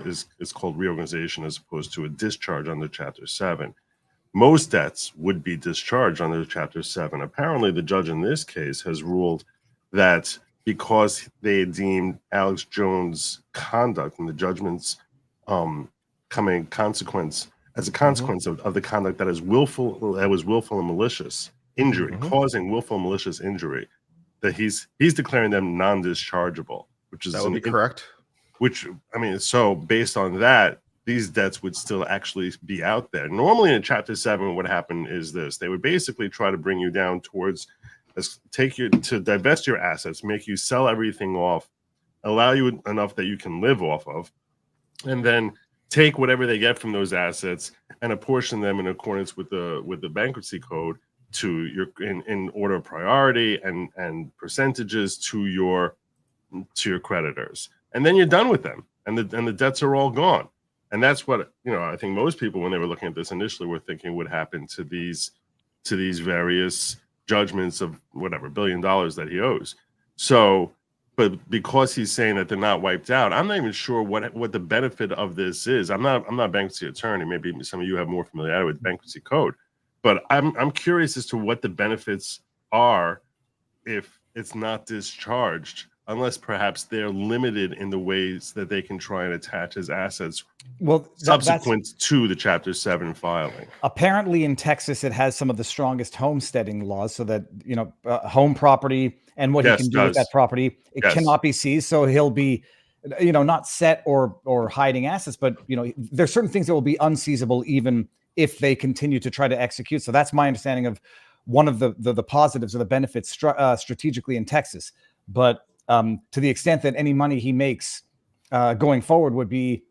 is called reorganization as opposed to a discharge under chapter 7. Most debts would be discharged under chapter 7. Apparently the judge in this case has ruled that because they deemed Alex Jones' conduct and the judgments coming consequence as a consequence of the conduct that was willful and malicious injury, causing willful and malicious injury, that he's declaring them non-dischargeable, which is that would be correct. Which, I mean, so based on that, these debts would still actually be out there. Normally in chapter 7, what happened is this: they would basically try to bring you down towards take you to divest your assets, make you sell everything off, allow you enough that you can live off of, and then take whatever they get from those assets and apportion them in accordance with the bankruptcy code to your in order of priority and percentages to your creditors, and then you're done with them, and the debts are all gone. And that's what, I think most people, when they were looking at this initially, were thinking would happen to these various judgments of whatever $1 billion that he owes. So, but because he's saying that they're not wiped out, I'm not even sure what the benefit of this is. I'm not a bankruptcy attorney. Maybe some of you have more familiarity with bankruptcy code, but I'm curious as to what the benefits are if it's not discharged, unless perhaps they're limited in the ways that they can try and attach as assets subsequent to the Chapter 7 filing. Apparently in Texas, it has some of the strongest homesteading laws, so that, home property and what he can do with that property, it cannot be seized. So he'll be, not set or hiding assets, but, there's certain things that will be unseizable even if they continue to try to execute. So that's my understanding of one of the positives or the benefits strategically in Texas. But to the extent that any money he makes going forward would be,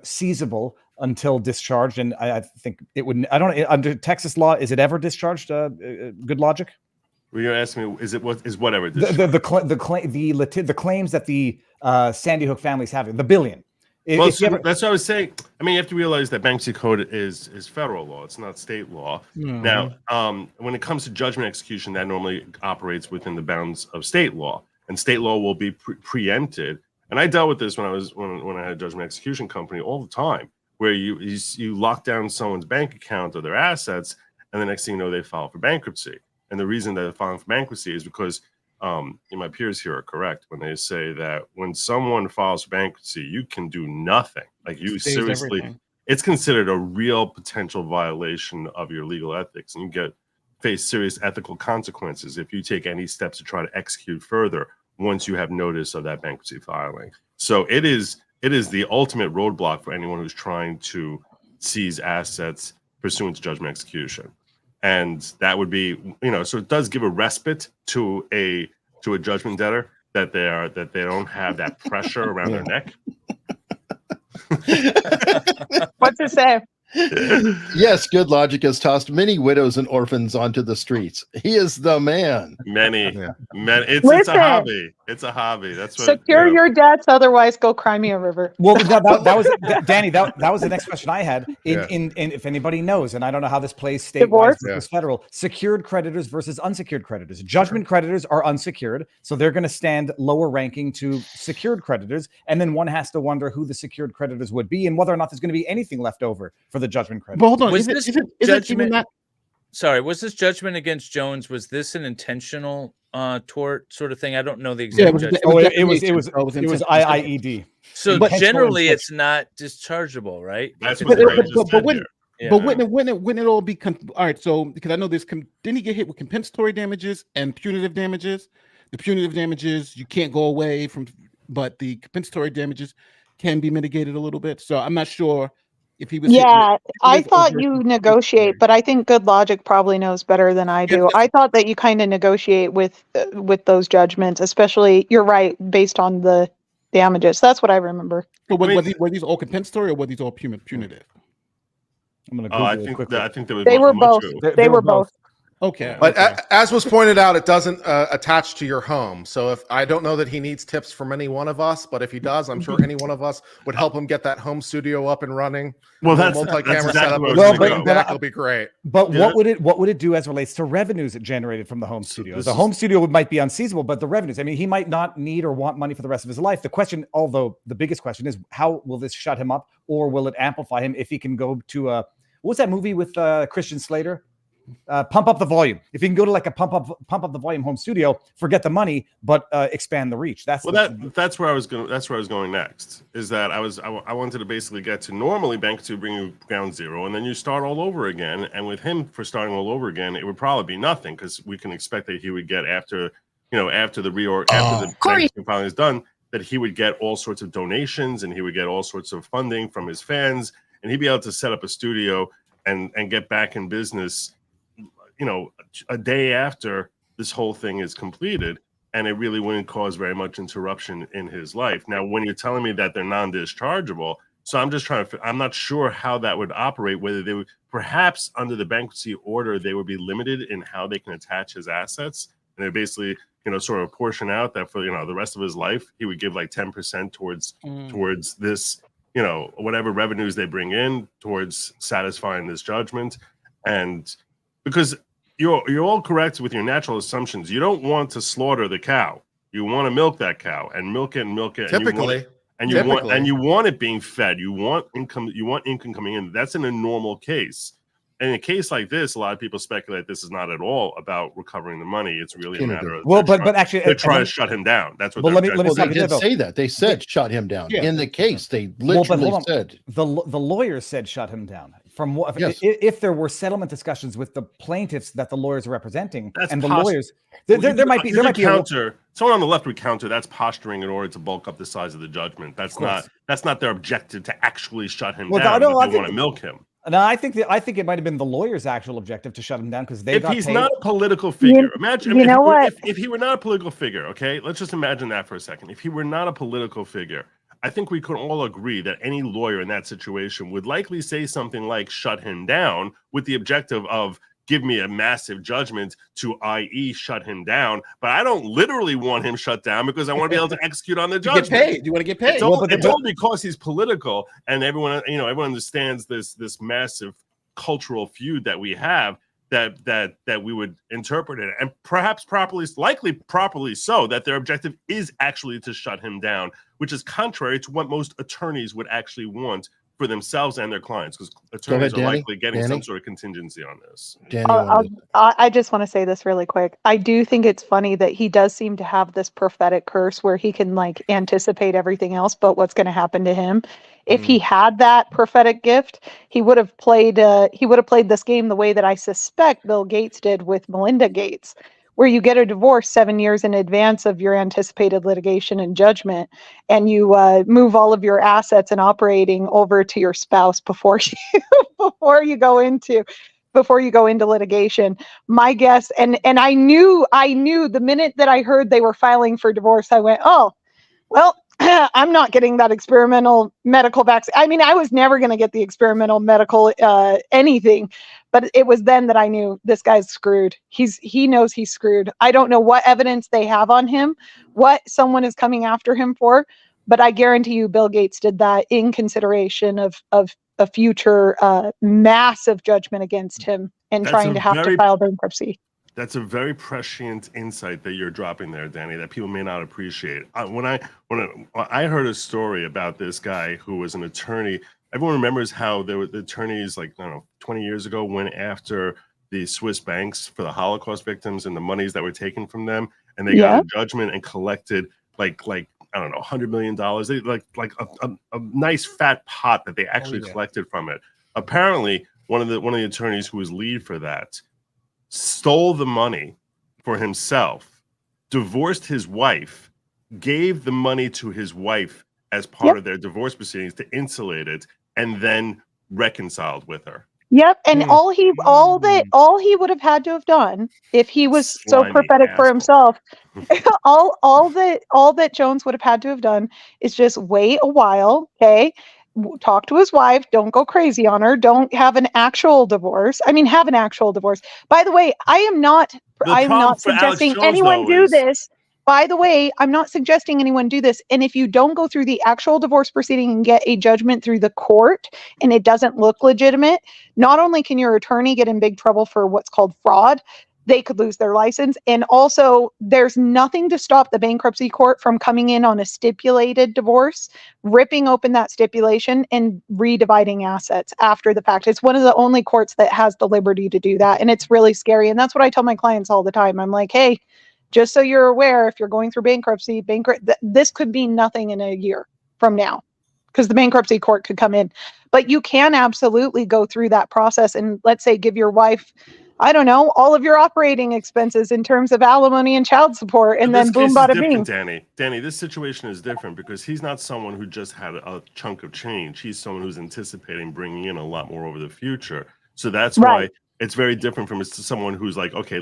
seizable until discharged, and I think it wouldn't. I don't know, under Texas law, is it ever discharged? Good logic. Well, you're asking me, is whatever discharged? The claims that the Sandy Hook families have, the $1 billion. That's what I was saying. I mean, you have to realize that bankruptcy code is federal law. It's not state law. Now, when it comes to judgment execution, that normally operates within the bounds of state law, and state law will be preempted. And I dealt with this when I had a judgment execution company all the time, where you lock down someone's bank account or their assets, and the next thing you know, they file for bankruptcy. And the reason that they're filing for bankruptcy is because my peers here are correct when they say that when someone files for bankruptcy, you can do nothing. Like, you seriously, it's considered a real potential violation of your legal ethics, and you face serious ethical consequences if you take any steps to try to execute further once you have notice of that bankruptcy filing. So it is the ultimate roadblock for anyone who's trying to seize assets pursuant to judgment execution. And that would be, so it does give a respite to a judgment debtor that they don't have that pressure around their neck. What's it say? Yes, good logic has tossed many widows and orphans onto the streets. He is the man. Many. It's a hobby. It's a hobby. That's what. Secure your debts, otherwise go cry me a river. Well, that was Danny. That was the next question I had. In if anybody knows, and I don't know how this plays statewide versus federal, secured creditors versus unsecured creditors. Judgment creditors are unsecured, so they're going to stand lower ranking to secured creditors, and then one has to wonder who the secured creditors would be and whether or not there's going to be anything left over for the judgment creditors. But hold on, Was this judgment against Jones? Was this an intentional tort sort of thing? I don't know the exact judgment. It was IIED. So generally, it's not dischargeable, right? That's what when it all be all right. So because I know this, didn't he get hit with compensatory damages and punitive damages? The punitive damages you can't go away from, but the compensatory damages can be mitigated a little bit. So I'm not sure If he was, Yeah, I his or thought her you story. negotiate, but I think Good Logic probably knows better than I do. I thought that you kind of negotiate with those judgments, especially, you're right, based on the damages. That's what I remember. So were these all compensatory or were these all punitive? I'm gonna I Google it think quickly. I think there was They were much both. of- They were both. Okay. But okay. as was pointed out, it doesn't attach to your home. So if I don't know that he needs tips from any one of us, but if he does, I'm sure any one of us would help him get that home studio up and running. Well, The that's multi-camera exactly setup where I with was the gonna green go. deck will be great. But Yeah. what would it do as relates to revenues it generated from the home studio? this The is- home studio might be unseasonable, but the revenues. I mean, he might not need or want money for the rest of his life. The question, although the biggest question, is how will this shut him up, or will it amplify him if he can go to a what's that movie with Christian Slater? Pump Up the Volume. If you can go to like a pump up the volume home studio, forget the money, but expand the reach. That's that's where I was going. That's where I was going next. Is that I wanted to basically get to normally Bankruptcy would bring you ground zero, and then you start all over again. And with him for starting all over again, it would probably be nothing because we can expect that he would get after the reorg after the bankruptcy filing is done, that he would get all sorts of donations and he would get all sorts of funding from his fans, and he'd be able to set up a studio and get back in business. A day after this whole thing is completed, and it really wouldn't cause very much interruption in his life. Now, when you're telling me that they're non-dischargeable, so I'm just I'm not sure how that would operate, whether they would, perhaps under the bankruptcy order, they would be limited in how they can attach his assets. And they basically, sort of portion out that for, the rest of his life, he would give like 10% towards this, whatever revenues they bring in towards satisfying this judgment. And because you're all correct with your natural assumptions. You don't want to slaughter the cow. You want to milk that cow and milk it. Typically. And you want it being fed. You want income. You want income coming in. That's in a normal case. And in a case like this, a lot of people speculate this is not at all about recovering the money. It's really a matter of actually they're trying to shut him down. That's what. Well, let me they did say that. They said shut him down. Yeah. In the case, they literally said the lawyers said shut him down. From what if there were settlement discussions with the plaintiffs that the lawyers are representing, and the lawyers, there might be counter. Someone on the left would counter. That's posturing in order to bulk up the size of the judgment. That's not their objective to actually shut him down. They want to milk him. No, I think it might have been the lawyer's actual objective to shut him down because they. If he's not a political figure, imagine. If he were not a political figure, okay, let's just imagine that for a second. If he were not a political figure, I think we could all agree that any lawyer in that situation would likely say something like "shut him down" with the objective of give me a massive judgment to, i.e., shut him down. But I don't literally want him shut down because I want to be able to execute on the judgment. Get paid. You want to get paid. It's all because he's political, and everyone understands this massive cultural feud that we have. That we would interpret it, and perhaps likely properly so, that their objective is actually to shut him down, which is contrary to what most attorneys would actually want for themselves and their clients, because attorneys are likely getting some sort of contingency on this. I just want to say this really quick. I do think it's funny that he does seem to have this prophetic curse where he can anticipate everything else but what's going to happen to him. If he had that prophetic gift, he would have played this game the way that I suspect Bill Gates did with Melinda Gates, where you get a divorce 7 years in advance of your anticipated litigation and judgment, and you move all of your assets and operating over to your spouse before you go into litigation. My guess, and I knew the minute that I heard they were filing for divorce, I went, oh, well, I'm not getting that experimental medical vaccine. I mean, I was never going to get the experimental medical anything, but it was then that I knew this guy's screwed. He knows he's screwed. I don't know what evidence they have on him, what someone is coming after him for, but I guarantee you Bill Gates did that in consideration of a future massive judgment against him and trying to have to file bankruptcy. That's a very prescient insight that you're dropping there, Danny, that people may not appreciate. When I heard a story about this guy who was an attorney, everyone remembers how there were the attorneys 20 years ago went after the Swiss banks for the Holocaust victims and the monies that were taken from them, and they got a judgment and collected I don't know, $100 million. They a nice fat pot that they actually collected from it. Apparently, one of the attorneys who was lead for that stole the money for himself, divorced his wife, gave the money to his wife as part of their divorce proceedings to insulate it, and then reconciled with her. Yep, and all he would have had to have done if he was so Slimy prophetic for asshole. himself, all that Jones would have had to have done is just wait a while, okay? Talk to his wife, don't go crazy on her, don't have an actual divorce. I mean, have an actual divorce. By the way, I'm not suggesting anyone do this. By the way, I'm not suggesting anyone do this. And if you don't go through the actual divorce proceeding and get a judgment through the court and it doesn't look legitimate, not only can your attorney get in big trouble for what's called fraud, they could lose their license. And also, there's nothing to stop the bankruptcy court from coming in on a stipulated divorce, ripping open that stipulation and redividing assets after the fact. It's one of the only courts that has the liberty to do that. And it's really scary. And that's what I tell my clients all the time. I'm like, hey, just so you're aware, if you're going through bankruptcy, this could be nothing in a year from now because the bankruptcy court could come in. But you can absolutely go through that process and, let's say, give your wife, I don't know, all of your operating expenses in terms of alimony and child support, and then boom, bada bing. Danny, this situation is different because he's not someone who just had a chunk of change. He's someone who's anticipating bringing in a lot more over the future. So that's why it's very different from someone who's like, okay,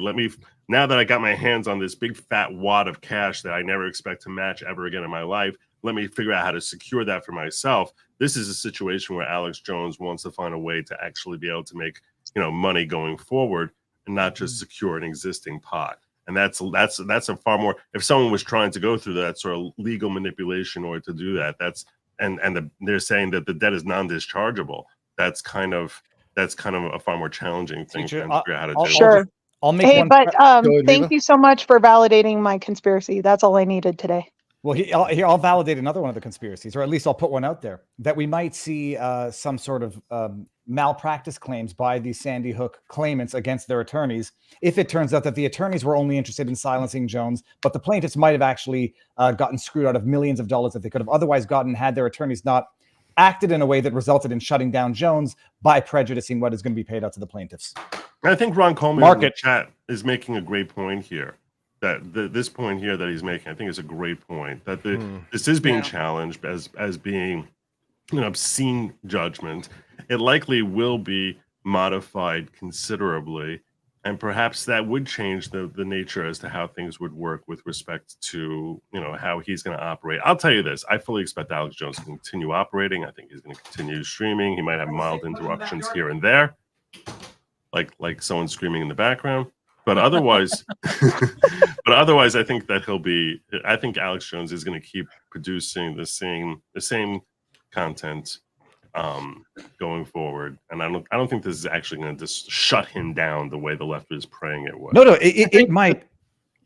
now that I got my hands on this big fat wad of cash that I never expect to match ever again in my life, let me figure out how to secure that for myself. This is a situation where Alex Jones wants to find a way to actually be able to make, money going forward and not just secure an existing pot. And that's a far more, if someone was trying to go through that sort of legal manipulation in order to do that, they're saying that the debt is non-dischargeable. That's kind of a far more challenging thing to figure out how to do. Sure. I'll make thank you so much for validating my conspiracy. That's all I needed today. Well, I'll validate another one of the conspiracies, or at least I'll put one out there, that we might see some sort of malpractice claims by the Sandy Hook claimants against their attorneys if it turns out that the attorneys were only interested in silencing Jones, but the plaintiffs might have actually gotten screwed out of millions of dollars that they could have otherwise gotten had their attorneys not acted in a way that resulted in shutting down Jones by prejudicing what is going to be paid out to the plaintiffs. I think Ron Coleman in the chat is making a great point here. This point here that he's making, I think, is a great point. That this is being challenged as being an obscene judgment. It likely will be modified considerably, and perhaps that would change the nature as to how things would work with respect to how he's going to operate. I'll tell you this: I fully expect Alex Jones to continue operating. I think he's going to continue streaming. He might have mild interruptions here and there, like someone screaming in the background. But otherwise, I think that I think Alex Jones is going to keep producing the same content going forward, and I don't think this is actually going to just shut him down the way the left is praying it would. No, it might.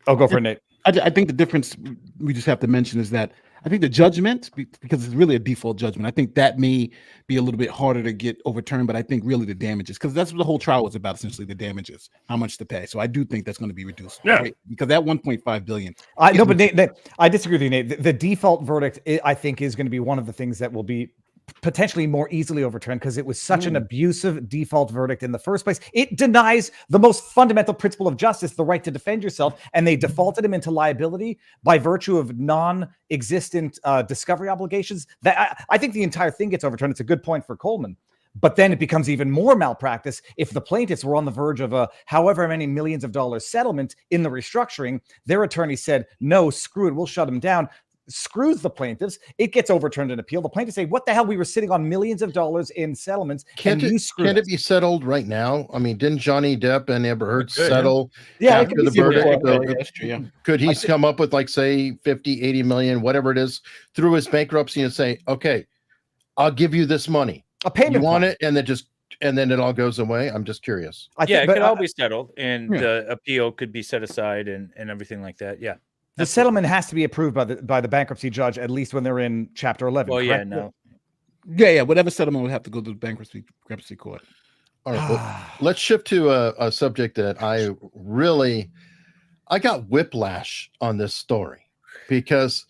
I'll go for it, Nate. I think the difference we just have to mention is that I think the judgment, because it's really a default judgment, I think that may be a little bit harder to get overturned, but I think really the damages, because that's what the whole trial was about, essentially the damages, how much to pay. So I do think that's going to be reduced. Yeah. Right? Because that 1.5 billion. No, but Nate, I disagree with you, Nate. The default verdict, I think, is going to be one of the things that will be potentially more easily overturned because it was such an abusive default verdict in the first place. It denies the most fundamental principle of justice, the right to defend yourself, and they defaulted him into liability by virtue of non-existent discovery obligations. That I think the entire thing gets overturned. It's a good point for Coleman. But then it becomes even more malpractice if the plaintiffs were on the verge of a however many millions of dollars settlement in the restructuring. Their attorney said, no, screw it, we'll shut him down. Screws the plaintiffs. It gets overturned in appeal. The plaintiffs say, what the hell? We were sitting on millions of dollars in settlements. Can't it be settled right now? I mean, didn't Johnny Depp and Amber Heard settle after the verdict? Could he come up with, like, say 50, 80 million, whatever it is, through his bankruptcy and say, okay, I'll give you this money. A payment. You want it? And then it all goes away. I'm just curious. It could all be settled, and the appeal could be set aside and everything like that. Yeah. The settlement has to be approved by the bankruptcy judge, at least when they're in Chapter 11. Well, correct? Yeah. Whatever settlement would have to go to the bankruptcy court. All right. Well, let's shift to a subject that I got whiplash on this story, because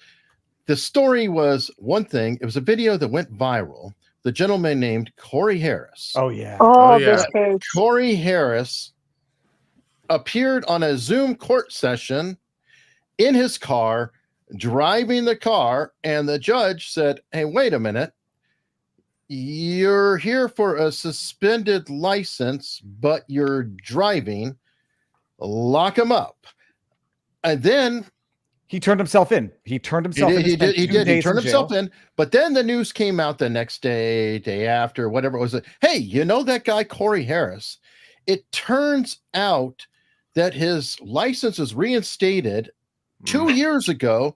the story was one thing. It was a video that went viral. The gentleman named Corey Harris. Oh, yeah. This case. Corey Harris appeared on a Zoom court session in his car, driving the car, and the judge said, hey, wait a minute. you're here for a suspended license, but you're driving. Lock him up. And then he turned himself in. He turned himself in. He turned himself in. But then the news came out the next day, day after, whatever it was. Hey, you know that guy, Corey Harris? It turns out that his license was reinstated 2 years ago,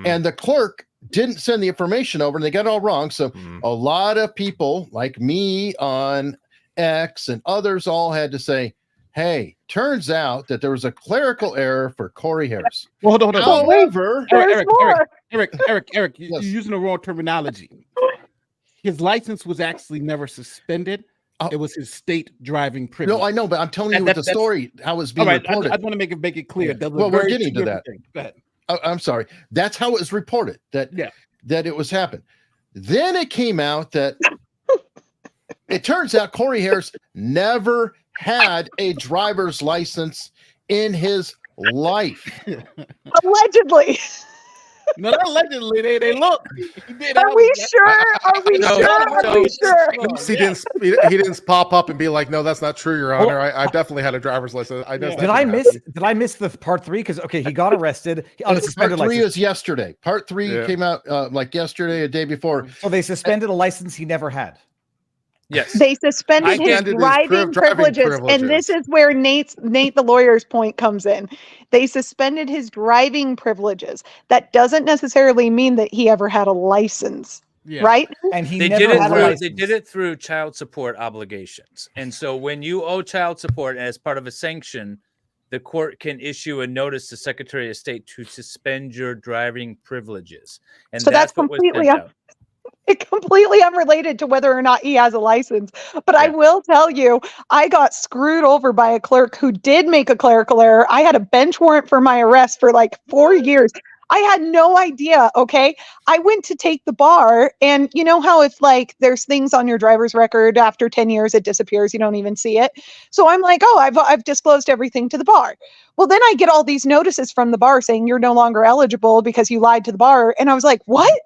and the clerk didn't send the information over, and they got it all wrong. So a lot of people like me on X and others all had to say, hey, turns out that there was a clerical error for Corey Harris. Well, hold on. However, Eric, yes. you're using the wrong terminology. His license was actually never suspended. It was his state driving privilege. No, I know, but I'm telling you the story, how it's being reported. I want to make it clear. Yeah. Well, we're getting to that. Go ahead. I'm sorry. That's how it was reported, that it was happened. Then it came out that it turns out Corey Harris never had a driver's license in his life. Allegedly. No, not allegedly. They look. Are we sure? Are we sure? He didn't pop up and be like, "No, that's not true, Your Honor. I definitely had a driver's license." Did I miss the part 3? Because he got arrested on a suspended part 3 license. is yesterday. Part 3 came out like yesterday, a day before. So they suspended a license he never had. Yes. They suspended his driving privileges. And this is where Nate the lawyer's point comes in. They suspended his driving privileges. That doesn't necessarily mean that he ever had a license. Yeah. Right? And they did it through child support obligations. And so when you owe child support as part of a sanction, the court can issue a notice to Secretary of State to suspend your driving privileges. And so that's completely completely unrelated to whether or not he has a license. But I will tell you, I got screwed over by a clerk who did make a clerical error. I had a bench warrant for my arrest for like 4 years. I had no idea. Okay. I went to take the bar, and you know how it's like there's things on your driver's record after 10 years, it disappears. You don't even see it. So I'm like, oh, I've disclosed everything to the bar. Well, then I get all these notices from the bar saying you're no longer eligible because you lied to the bar. And I was like, what?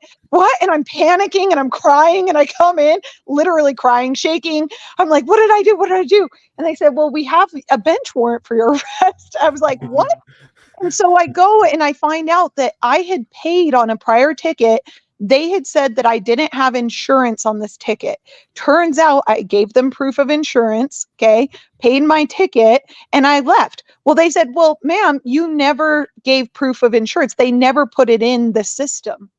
And I'm panicking and I'm crying, and I come in literally crying, shaking. I'm like, what did I do? And they said, well, we have a bench warrant for your arrest. I was like, what? And so I go and I find out that I had paid on a prior ticket. They had said that I didn't have insurance on this ticket. Turns out I gave them proof of insurance, paid my ticket, and I left. Well, they said, well, ma'am, you never gave proof of insurance. They never put it in the system.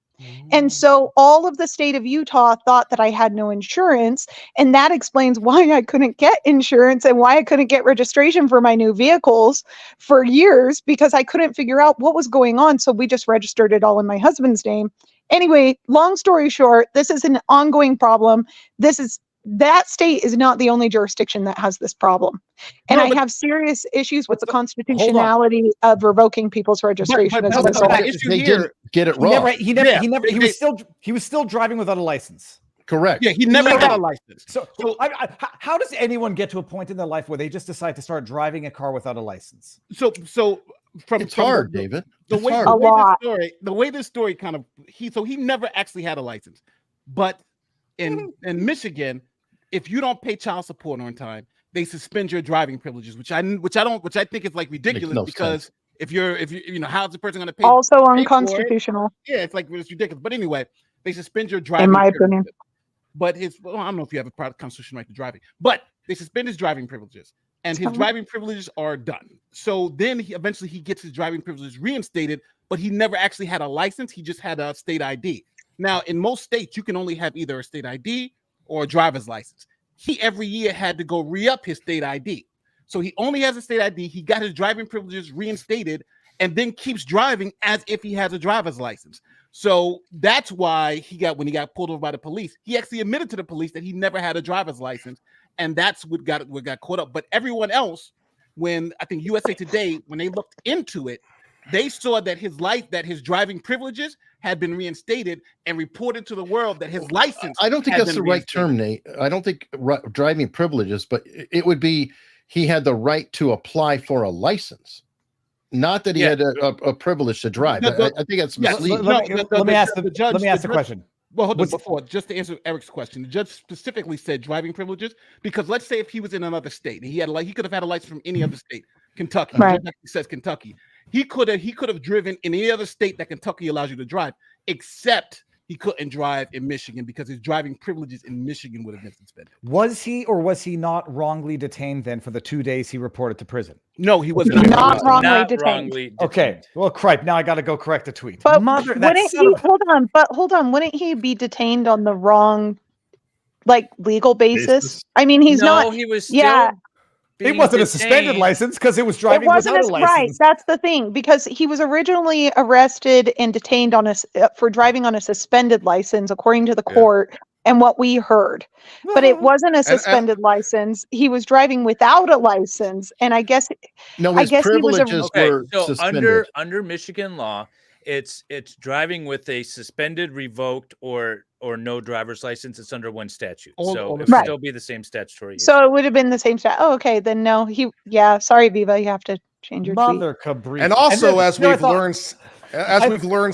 And so all of the state of Utah thought that I had no insurance, and that explains why I couldn't get insurance and why I couldn't get registration for my new vehicles for years, because I couldn't figure out what was going on. So we just registered it all in my husband's name. Anyway, long story short, this is an ongoing problem. That state is not the only jurisdiction that has this problem. And I have serious issues with the constitutionality of revoking people's registration. They didn't get it wrong. He was still driving without a license. Correct. Yeah, he never had a license. So how does anyone get to a point in their life where they just decide to start driving a car without a license? It's hard, David. The way this story kind of he never actually had a license, but in Michigan, if you don't pay child support on time, they suspend your driving privileges, which I think is like ridiculous because if you know, how's the person going to pay? Also unconstitutional. Yeah, it's ridiculous. But anyway, they suspend your driving. In my opinion. But I don't know if you have a constitutional right to driving, but they suspend his driving privileges, and his driving privileges are done. So then eventually he gets his driving privileges reinstated, but he never actually had a license. He just had a state ID. Now, in most states, you can only have either a state ID or a driver's license. He every year had to go re-up his state ID. So he only has a state ID. He got his driving privileges reinstated and then keeps driving as if he has a driver's license. So that's why when he got pulled over by the police, he actually admitted to the police that he never had a driver's license. And that's what got caught up. But everyone else, when I think USA Today, when they looked into it, they saw that his driving privileges had been reinstated and reported to the world that his license. I don't think that's the right term, Nate. I don't think driving privileges, but it would be he had the right to apply for a license, not that he had a privilege to drive. I think that's misleading. Let me ask the question. Well, hold on. Before, just to answer Eric's question, the judge specifically said driving privileges because let's say if he was in another state, he could have had a license from any other state, Kentucky. Right. He says Kentucky. He could have driven in any other state that Kentucky allows you to drive, except he couldn't drive in Michigan because his driving privileges in Michigan would have been suspended. Was he or was he not wrongly detained then for the 2 days he reported to prison? No, he was not wrongly detained. Okay, well, cripe. Now I got to go correct the tweet. But Mother, wouldn't he? Hold on. Wouldn't he be detained on the wrong, like, legal basis? I mean, he's not. He was. Yeah. It wasn't a suspended license because it was driving without a license. Right. That's the thing, because he was originally arrested and detained on for driving on a suspended license, according to the court and what we heard. But it wasn't a suspended license. He was driving without a license, and I guess privileges were so suspended. under Michigan law, it's driving with a suspended, revoked, or no driver's license. It's under one statute, so it would still be the same statutory issue. So it would have been the same statute. Oh, okay, then no. Sorry, Viva, you have to change your tweet. And also, as we've learned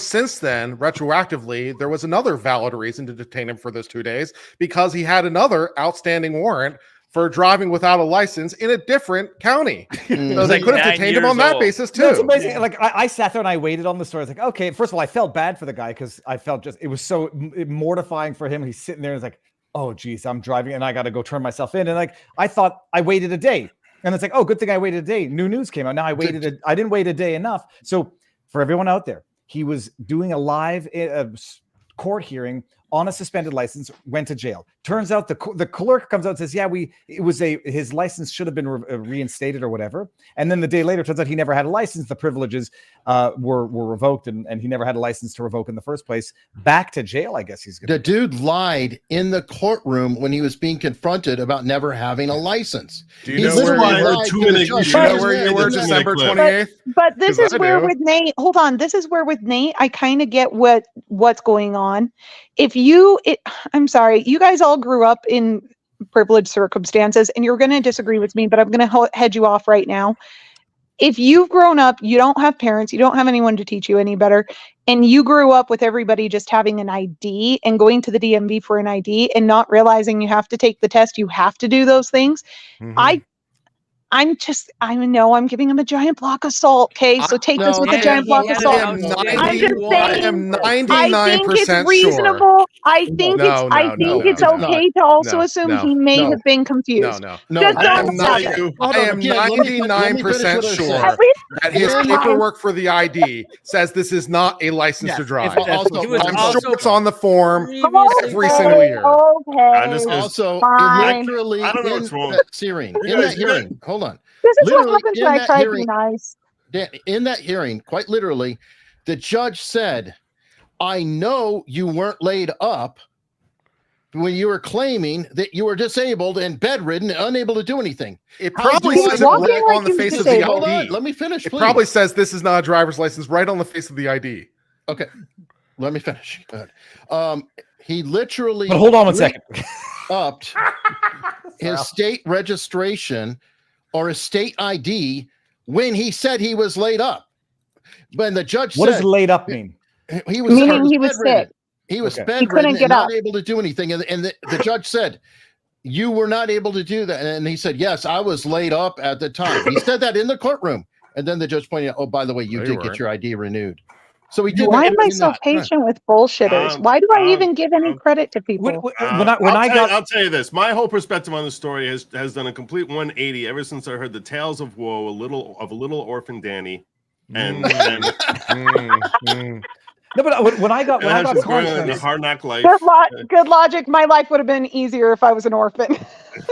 since then, retroactively, there was another valid reason to detain him for those 2 days because he had another outstanding warrant for driving without a license in a different county. So they could have detained him on that basis too. No, it's amazing. Like I sat there and I waited on the story. I was like, okay, first of all, I felt bad for the guy because I felt it was so mortifying for him. He's sitting there and it's like, oh geez, I'm driving and I got to go turn myself in. And like, I thought I waited a day and it's like, oh, good thing I waited a day. New news came out. Now I didn't wait a day enough. So for everyone out there, he was doing a live court hearing on a suspended license, went to jail. Turns out the clerk comes out and says, his license should have been reinstated or whatever. And then the day later, turns out he never had a license. The privileges were revoked and he never had a license to revoke in the first place. Back to jail, I guess he's going to. The dude lied in the courtroom when he was being confronted about never having a license. Do you know where you were December 28th? But this is where with Nate, hold on. This is where with Nate, I kind of get what's going on. I'm sorry, you guys all grew up in privileged circumstances and you're going to disagree with me, but I'm going to head you off right now. If you've grown up, you don't have parents, you don't have anyone to teach you any better, and you grew up with everybody just having an ID and going to the DMV for an ID and not realizing you have to take the test, you have to do those things. Mm-hmm. I'm giving him a giant block of salt. Okay, so take this with a giant block of salt. I'm just saying. I am 99% I think it's reasonable. Sure. I think it's okay to also assume he may have been confused. I am 99% sure that his paperwork for the ID says this is not a license to drive. I'm sure it's on the form every single year. Also, literally in that hearing, hold on. This is what happens when I try to be nice. In that hearing, quite literally, the judge said, I know you weren't laid up when you were claiming that you were disabled and bedridden and unable to do anything. It probably says it right on the face of the Hold ID. on, let me finish, please. It probably says this is not a driver's license right on the face of the ID. Okay, let me finish. He literally but hold on 1 second. Upped his state registration or a state ID when he said he was laid up. When the judge what does laid up mean? He was sick. He was bedridden and not able to do anything. And the judge said, you were not able to do that. And he said, yes, I was laid up at the time. He said that in the courtroom. And then the judge pointed out, oh, by the way, you did get your ID renewed. So he did. Why am I so patient with bullshitters? Why do I even give any credit to people? I'll tell you this. My whole perspective on the story has done a complete 180 ever since I heard the tales of woe, a little orphan Danny, and no, but when I got the hard knock life. Good logic. My life would have been easier if I was an orphan.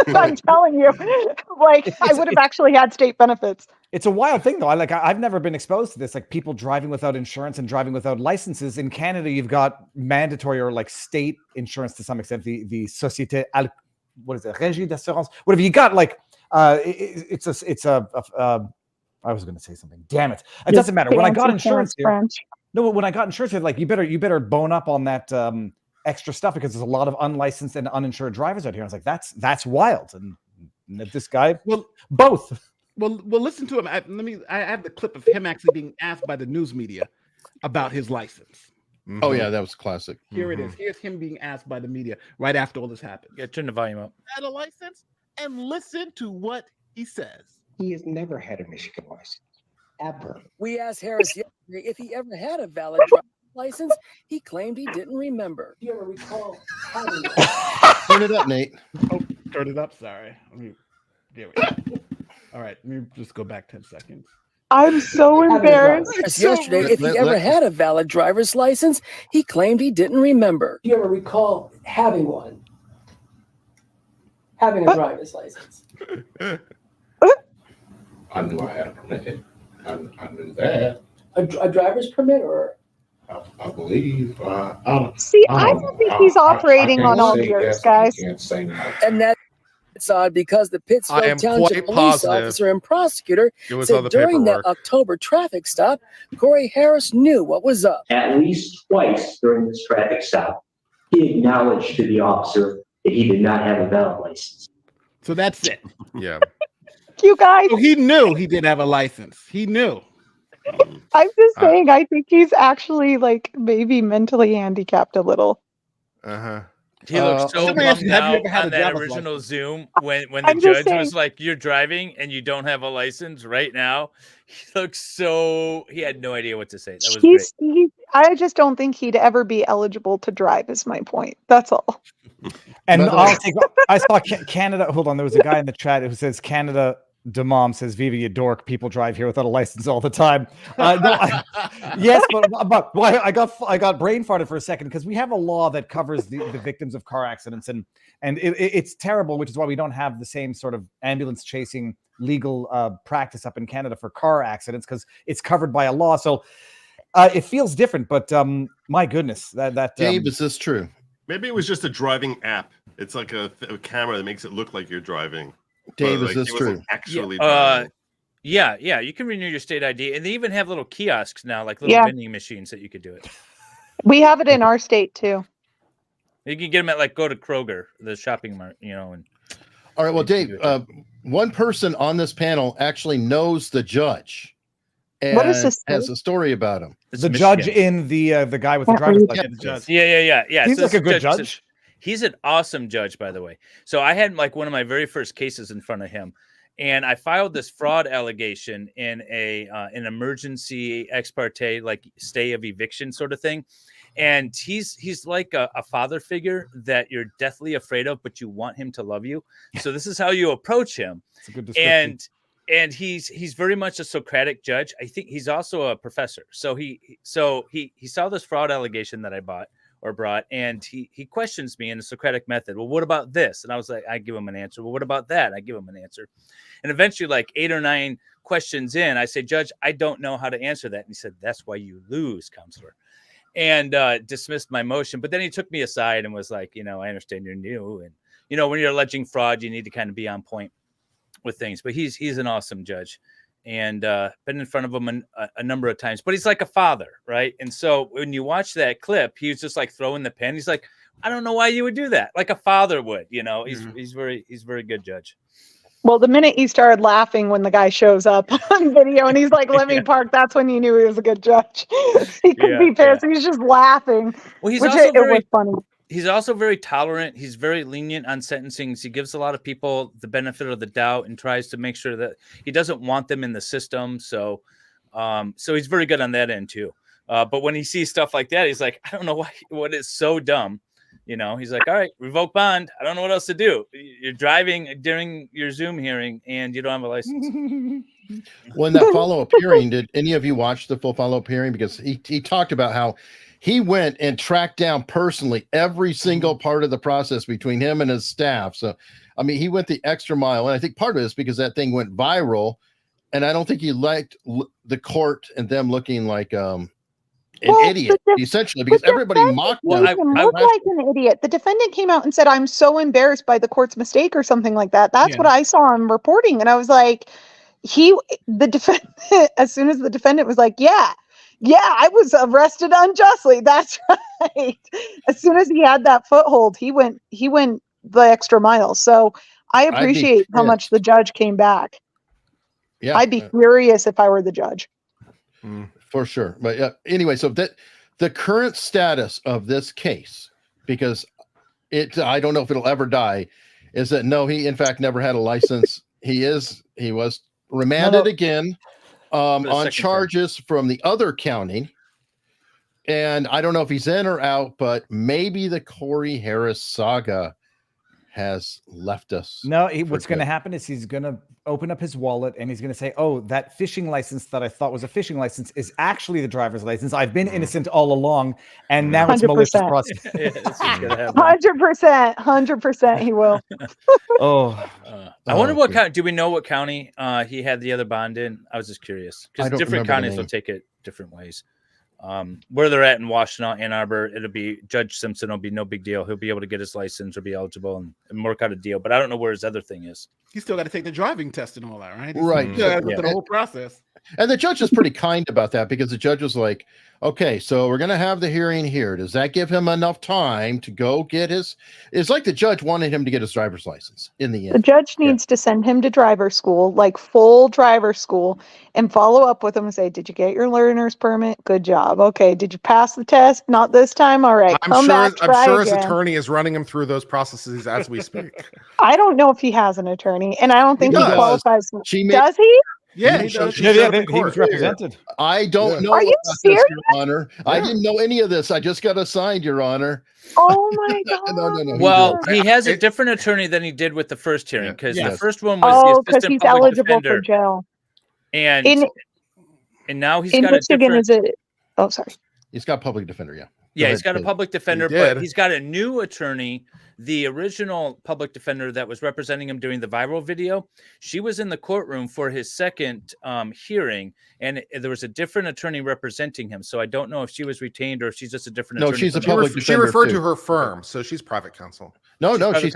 I'm telling you, I would have actually had state benefits. It's a wild thing, though. I've never been exposed to this. Like people driving without insurance and driving without licenses. In Canada, you've got mandatory or like state insurance to some extent. The Société, what is it? Régie d'assurance. Whatever you got, like it's a. I was going to say something. Damn it! It doesn't matter. When I got insurance here. No, when I got insurance, like you better bone up on that extra stuff because there's a lot of unlicensed and uninsured drivers out here. I was like, that's wild. And this guy, both. Well, listen to him. I have the clip of him actually being asked by the news media about his license. Oh yeah, that was classic. Here it is. Here's him being asked by the media right after all this happened. Yeah, turn the volume up. Had a license, and listen to what he says. He has never had a Michigan license, ever. We asked Harris yesterday if he ever had a valid driver's license. He claimed he didn't remember. Do you ever recall having Turn it up, Nate. Oh, turn it up. Sorry. There we go. All right, let me just go back 10 seconds. I'm so embarrassed. Asked yesterday if he ever had a valid driver's license. He claimed he didn't remember. Do you ever recall having one? Having a driver's license? I knew I had a permit. I knew that. A driver's permit, or? I believe. See, I don't think he's operating on all yours, guys. And that's odd because the I Pittsfield am Township quite police positive officer and prosecutor it was said on the during that paperwork. October traffic stop, Corey Harris knew what was up. At least twice during this traffic stop, he acknowledged to the officer that he did not have a valid license. So that's it. Yeah. You guys. So he knew he did have a license. He knew. I'm just saying, I think he's actually like maybe mentally handicapped a little. He looks so Somebody asked bummed me, have you out ever had on a that driver's original license? Zoom when the I'm just judge was saying- like, "You're driving and you don't have a license right now." He looks so. He had no idea what to say. That was great. I just don't think he'd ever be eligible to drive. Is my point. That's all. And I saw Canada. Hold on, there was a guy in the chat who says Canada. Demom says, "Viva, you dork! People drive here without a license all the time." Yes, but well, I got brain farted for a second because we have a law that covers the victims of car accidents, and it's terrible, which is why we don't have the same sort of ambulance chasing legal practice up in Canada for car accidents because it's covered by a law. So it feels different, but my goodness, that Dave, is this true? Maybe it was just a driving app. It's like a camera that makes it look like you're driving. Dave, But, is this he wasn't true? Actually, driving. Yeah, you can renew your state ID, and they even have little kiosks now, like little vending machines that you could do it. We have it in our state too. You can get them at like go to Kroger, the shopping mart, and. All right. Well, Dave, one person on this panel actually knows the judge. And What is this has a story about him. the judge in the guy with the driver's license. Yeah. He's So like this a good judge. He's an awesome judge, by the way. So I had like one of my very first cases in front of him, and I filed this fraud allegation in an emergency ex parte, like stay of eviction sort of thing. And he's like a father figure that you're deathly afraid of, but you want him to love you. So this is how you approach him. It's a good description. And he's very much a Socratic judge. I think he's also a professor. So he saw this fraud allegation that I brought, and he questions me in the Socratic method. Well, what about this? And I was like, I give him an answer. Well, what about that? I give him an answer. And eventually, like 8 or 9 questions in, I say, Judge, I don't know how to answer that. And he said, that's why you lose, counselor. And dismissed my motion. But then he took me aside and was like, I understand you're new. And, when you're alleging fraud, you need to kind of be on point with things. But he's an awesome judge. And been in front of him a number of times, but he's like a father, right? And so when you watch that clip, he was just like throwing the pen. He's like, I don't know why you would do that, like a father would. He's very good judge. Well, the minute he started laughing when the guy shows up on video and he's like, "Let me park," that's when you knew he was a good judge. He couldn't be pissed. He's just laughing. Well, which it was funny. He's also very tolerant. He's very lenient on sentencings. He gives a lot of people the benefit of the doubt and tries to make sure that he doesn't want them in the system. So he's very good on that end too. But when he sees stuff like that, he's like, I don't know what is so dumb. He's like, all right, revoke bond. I don't know what else to do. You're driving during your Zoom hearing and you don't have a license. When that follow-up hearing, did any of you watch the full follow-up hearing? Because he talked about how he went and tracked down personally every single part of the process between him and his staff. So, I mean, he went the extra mile. And I think part of it is because that thing went viral. And I don't think he liked the court and them looking like an idiot, essentially, because everybody mocked him. Look like an idiot. The defendant came out and said, "I'm so embarrassed by the court's mistake," or something like that. That's what I saw him reporting. And I was like, the defendant, as soon as the defendant was like, yeah, I was arrested unjustly. That's right. As soon as he had that foothold, he went the extra mile. So I appreciate how much the judge came back. Yeah, I'd be furious if I were the judge. For sure. But anyway, so The current status of this case, because I don't know if it'll ever die, is that no, he in fact never had a license. He was remanded again on charges from the other county. And I don't know if he's in or out, but maybe the Corey Harris saga has left us. No, what's going to happen is he's going to open up his wallet and he's going to say, oh, that fishing license that I thought was a fishing license is actually the driver's license. I've been innocent all along. And now it's malicious process. 100%. He will. I wonder what county. Do we know what county he had the other bond in? I was just curious because different counties will take it different ways. Where they're at in Washington, Ann Arbor, it'll be Judge Simpson. It'll be no big deal. He'll be able to get his license or be eligible and work out a deal. But I don't know where his other thing is. He's still got to take the driving test and all that, right? Right. Yeah, the whole process. And the judge is pretty kind about that because the judge was like, okay, so we're going to have the hearing here. Does that give him enough time to go get his? It's like the judge wanted him to get his driver's license in the end. The judge needs to send him to driver school, like full driver school, and follow up with him and say, did you get your learner's permit? Good job. Okay. Did you pass the test? Not this time. All right. I'm sure his attorney is running him through those processes as we speak. I don't know if he has an attorney, and I don't think he qualifies. Does he? Yeah, he does. He was represented. I don't know. Are you serious? Your Honor. Yeah. I didn't know any of this. I just got assigned, Your Honor. Oh my God. No. Well, he has a different attorney than he did with the first hearing because the first one was the assistant he's public eligible defender. for jail. And now he's in got Michigan, a different. Sorry. He's got public defender. Yeah. Yeah, he's got a public defender, but he's got a new attorney. The original public defender that was representing him during the viral video, she was in the courtroom for his second hearing, and there was a different attorney representing him. So I don't know if she was retained or if she's just a different attorney. No, she's a public defender. She referred too. to her firm, so she's private counsel. No, she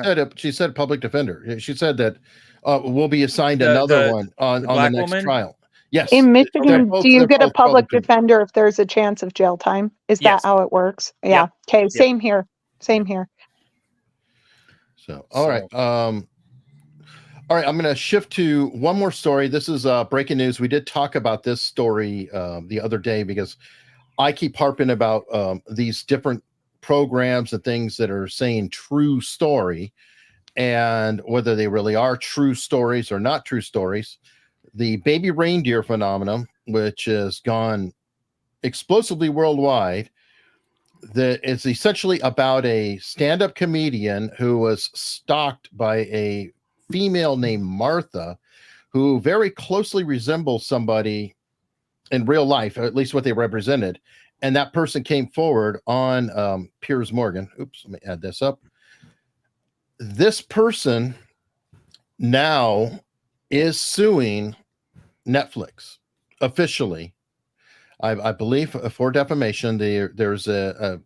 said public defender. She said that we'll be assigned another one on the next trial. Yes. In Michigan, do you get a public defender if there's a chance of jail time? Is that how it works? Yeah. Okay. Yep. Same here. So, all right. I'm going to shift to one more story. This is breaking news. We did talk about this story the other day because I keep harping about these different programs and things that are saying true story and whether they really are true stories or not true stories. The baby reindeer phenomenon, which has gone explosively worldwide, that is essentially about a stand-up comedian who was stalked by a female named Martha, who very closely resembles somebody in real life, or at least what they represented. And that person came forward on Piers Morgan. Oops, let me add this up. This person now is suing Netflix officially, I believe, for defamation. There's a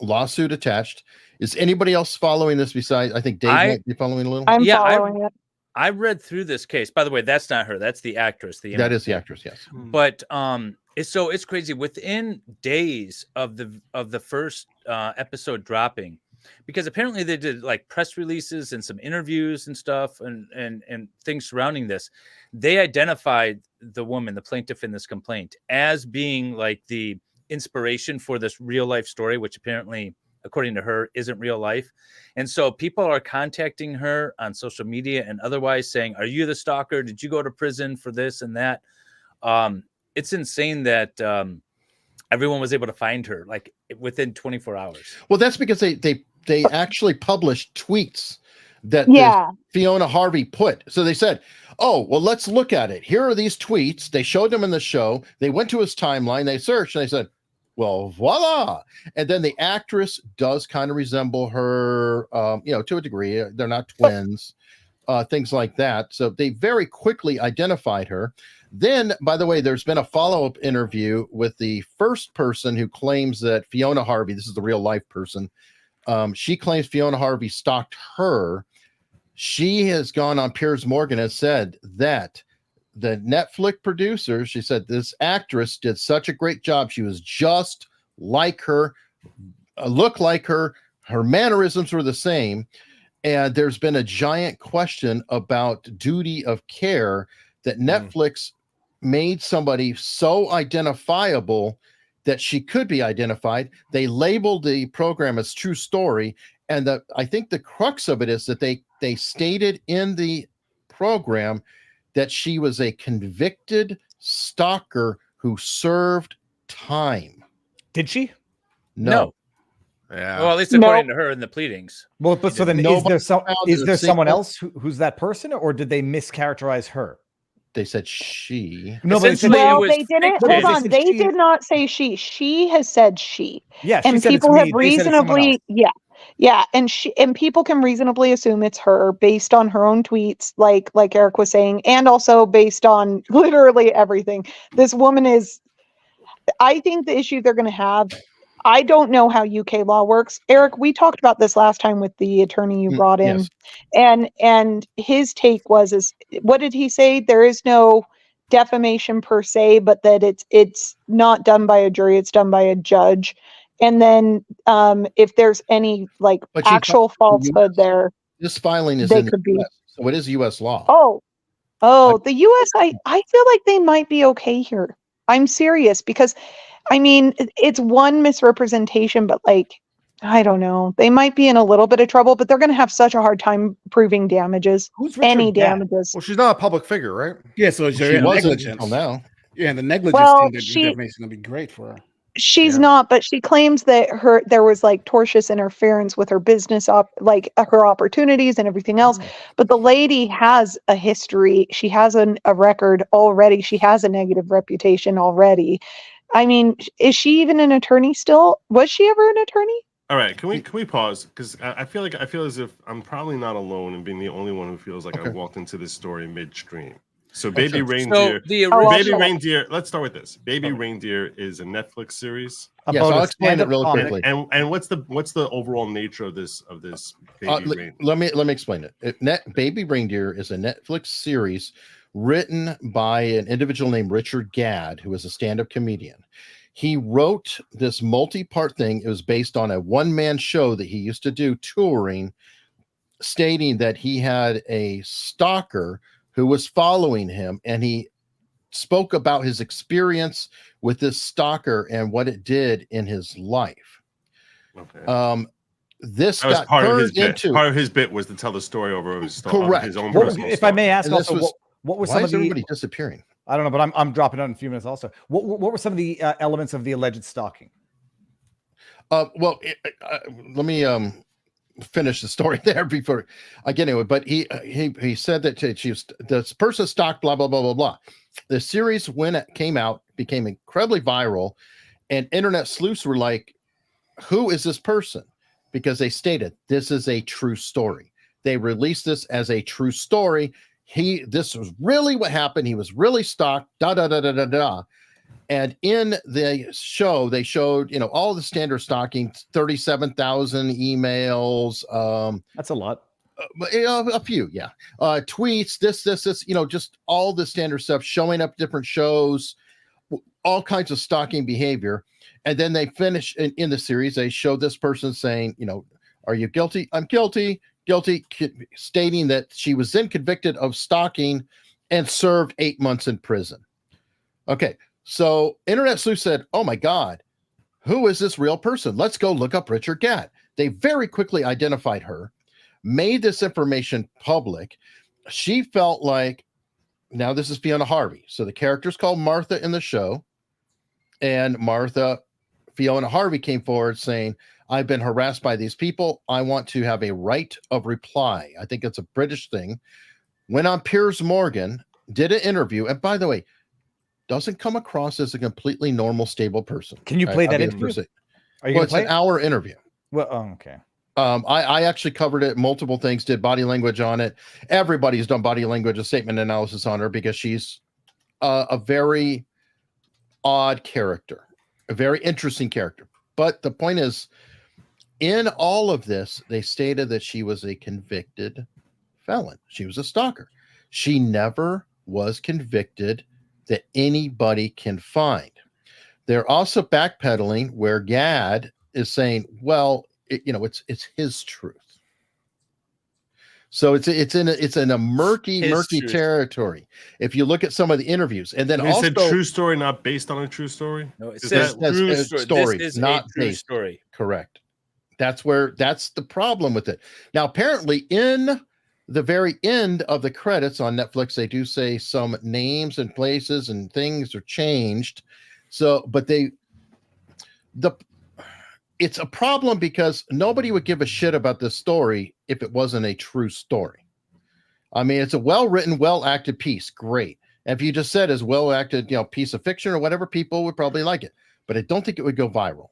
lawsuit attached. Is anybody else following this besides? I think Dave might be following a little. I'm following it. I read through this case. By the way, that's not her. That's the actress. That is the actress. Yes. But it's crazy. Within days of the first episode dropping, because apparently they did like press releases and some interviews and stuff and things surrounding this. They identified the woman, the plaintiff in this complaint, as being like the inspiration for this real life story, which apparently, according to her, isn't real life. And so people are contacting her on social media and otherwise saying, are you the stalker? Did you go to prison for this and that? It's insane that everyone was able to find her like within 24 hours. Well, that's because they actually published tweets that Fiona Harvey put. So they said, oh, well, let's look at it. Here are these tweets. They showed them in the show. They went to his timeline. They searched and they said, well, voila. And then the actress does kind of resemble her, to a degree. They're not twins, things like that. So they very quickly identified her. Then, by the way, there's been a follow-up interview with the first person who claims that Fiona Harvey, this is the real life person, she claims Fiona Harvey stalked her. She has gone on Piers Morgan and said that the Netflix producers, she said, this actress did such a great job. She was just like her, looked like her. Her mannerisms were the same. And there's been a giant question about duty of care that Netflix made somebody so identifiable that she could be identified. They labeled the program as true story. And I think the crux of it is that they stated in the program that she was a convicted stalker who served time. Did she? No. Yeah. Well, at least according to her in the pleadings. Well, but so then is there someone else who's that person, or did they mischaracterize her? They said she. No, but they didn't. Hold on. They did not say she. She has said she. Yeah, and she said people it's have me. They said it's someone reasonably, else. yeah, and people can reasonably assume it's her based on her own tweets, like Eric was saying, and also based on literally everything. This woman is. I think the issue they're going to have. I don't know how UK law works. Eric, we talked about this last time with the attorney you brought in. Yes. And his take is what did he say? There is no defamation per se, but that it's not done by a jury, it's done by a judge. And then if there's any actual falsehood there, this filing is they in could be. US, so it is US law. The US, I feel like they might be okay here. I'm serious because I mean, it's one misrepresentation, but I don't know. They might be in a little bit of trouble, but they're going to have such a hard time proving damages. Who's any Richard Gatt? damages? Well, she's not a public figure, right? Yeah, so She wasn't until now. Yeah, the negligence Well, thing, the defamation would be great for her. She's not, but she claims that there was tortious interference with her business, her opportunities and everything else. But the lady has a history. She has a record already. She has a negative reputation already. I mean, is she even an attorney still? Was she ever an attorney? All right, can we pause? Because I feel as if I'm probably not alone in being the only one who feels like I walked into this story midstream. So Baby Reindeer, Reindeer. Let's start with this. Baby Reindeer is a Netflix series. Yes, I'll explain it real quickly. And what's the overall nature of this Baby Reindeer? Let me explain it. Baby Reindeer is a Netflix series written by an individual named Richard Gadd, who is a stand-up comedian. He wrote this multi-part thing. It was based on a one-man show that he used to do touring, stating that he had a stalker who was following him, and he spoke about his experience with this stalker and what it did in his life. Okay. This that was got part of his turned bit. into Part of his bit was to tell the story over his correct. own personal if I may ask, also, what were why some is of the everybody disappearing? I don't know, but I'm dropping out in a few minutes. Also, what were some of the elements of the alleged stalking? Well, let me finish the story there before I get into it. But he said that she was this person stalked blah blah blah blah blah. The series, when it came out, became incredibly viral, and internet sleuths were like, "Who is this person?" Because they stated this is a true story. They released this as a true story. This was really what happened. He was really stalked. Da da da da da da. And in the show, they showed, all the standard stalking, 37,000 emails. That's a lot. A few, yeah. Tweets, this, just all the standard stuff, showing up different shows, all kinds of stalking behavior. And then they finish in the series, they show this person saying, are you guilty? I'm guilty, stating that she was then convicted of stalking and served 8 months in prison. Okay. So Internet Sleuth said, oh my God, who is this real person? Let's go look up Richard Gatt. They very quickly identified her, made this information public. She felt like, now this is Fiona Harvey. So the character's called Martha in the show. And Fiona Harvey came forward saying, I've been harassed by these people. I want to have a right of reply. I think it's a British thing. Went on Piers Morgan, did an interview. And by the way, doesn't come across as a completely normal, stable person. Can you play that interview? It's an hour interview. Well, okay. I actually covered it, multiple things, did body language on it. Everybody's done body language, a statement analysis on her because she's a very odd character, a very interesting character. But the point is, in all of this, they stated that she was a convicted felon. She was a stalker. She never was convicted that anybody can find. They're also backpedaling where Gadd is saying, well, it's his truth. So it's in a murky True territory. If you look at some of the interviews, and then They also said true story, not based on a true story. No, it Is says that- true story, story. This is not a true based. story. Correct. That's the problem with it. Now, apparently, in the very end of the credits on Netflix, they do say some names and places and things are changed. So, but it's a problem because nobody would give a shit about this story if it wasn't a true story. I mean, it's a well-written, well-acted piece. Great. And if you just said as well-acted, piece of fiction or whatever, people would probably like it. But I don't think it would go viral.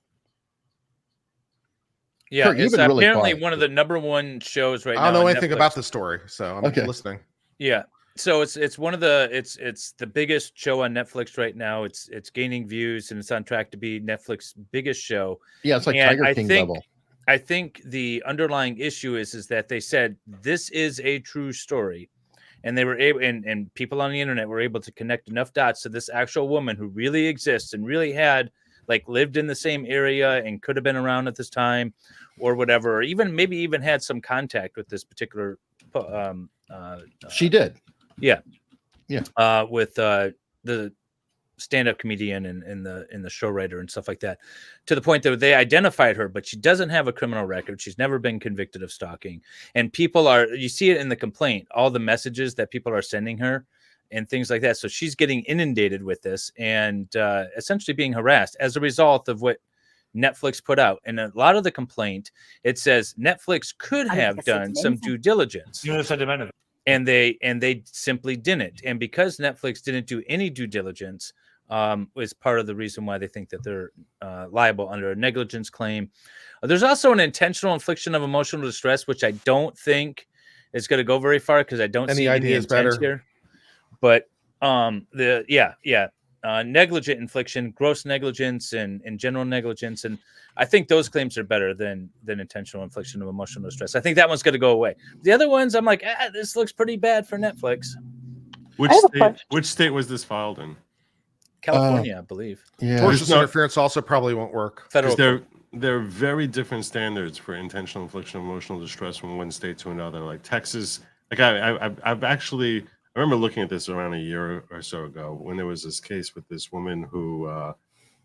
Yeah, Kurt, you've it's been really apparently quiet. one of the #1 shows right now. I don't know on anything Netflix. about the story, so I'm Okay. listening. Yeah. So it's one of the it's the biggest show on Netflix right now. It's gaining views and it's on track to be Netflix's biggest show. Yeah, it's like And Tiger King level. I think the underlying issue is that they said this is a true story, and they were able and people on the internet were able to connect enough dots to this actual woman who really exists and really had lived in the same area and could have been around at this time or whatever, or maybe even had some contact with this particular She did. Yeah. Yeah. With the stand-up comedian and the show writer and stuff like that, to the point that they identified her, but she doesn't have a criminal record. She's never been convicted of stalking. And you see it in the complaint, all the messages that people are sending her and things like that. So she's getting inundated with this and essentially being harassed as a result of what Netflix put out. And a lot of the complaint, it says Netflix could have done some due diligence. And they simply didn't. And because Netflix didn't do any due diligence, is part of the reason why they think that they're liable under a negligence claim. There's also an intentional infliction of emotional distress, which I don't think is going to go very far because I don't see any idea is intent better here. But negligent infliction, gross negligence, and general negligence, and I think those claims are better than intentional infliction of emotional distress. I think that one's going to go away. The other ones, I'm like, this looks pretty bad for Netflix. Which state was this filed in? California, I believe. Yeah. Tortious interference also probably won't work. Federal. There are very different standards for intentional infliction of emotional distress from one state to another. Like Texas, I've actually, I remember looking at this around a year or so ago when there was this case with this woman who,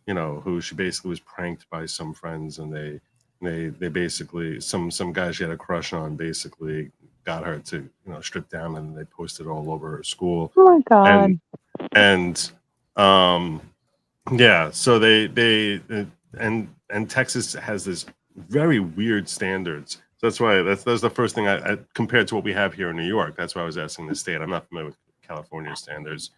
who she basically was pranked by some friends, and they basically some guy she had a crush on basically got her to strip down, and they posted all over her school. Oh my God. And so they and Texas has this very weird standards. So that's why that's the first thing I compared to what we have here in New York. That's why I was asking the state. I'm not familiar with California standards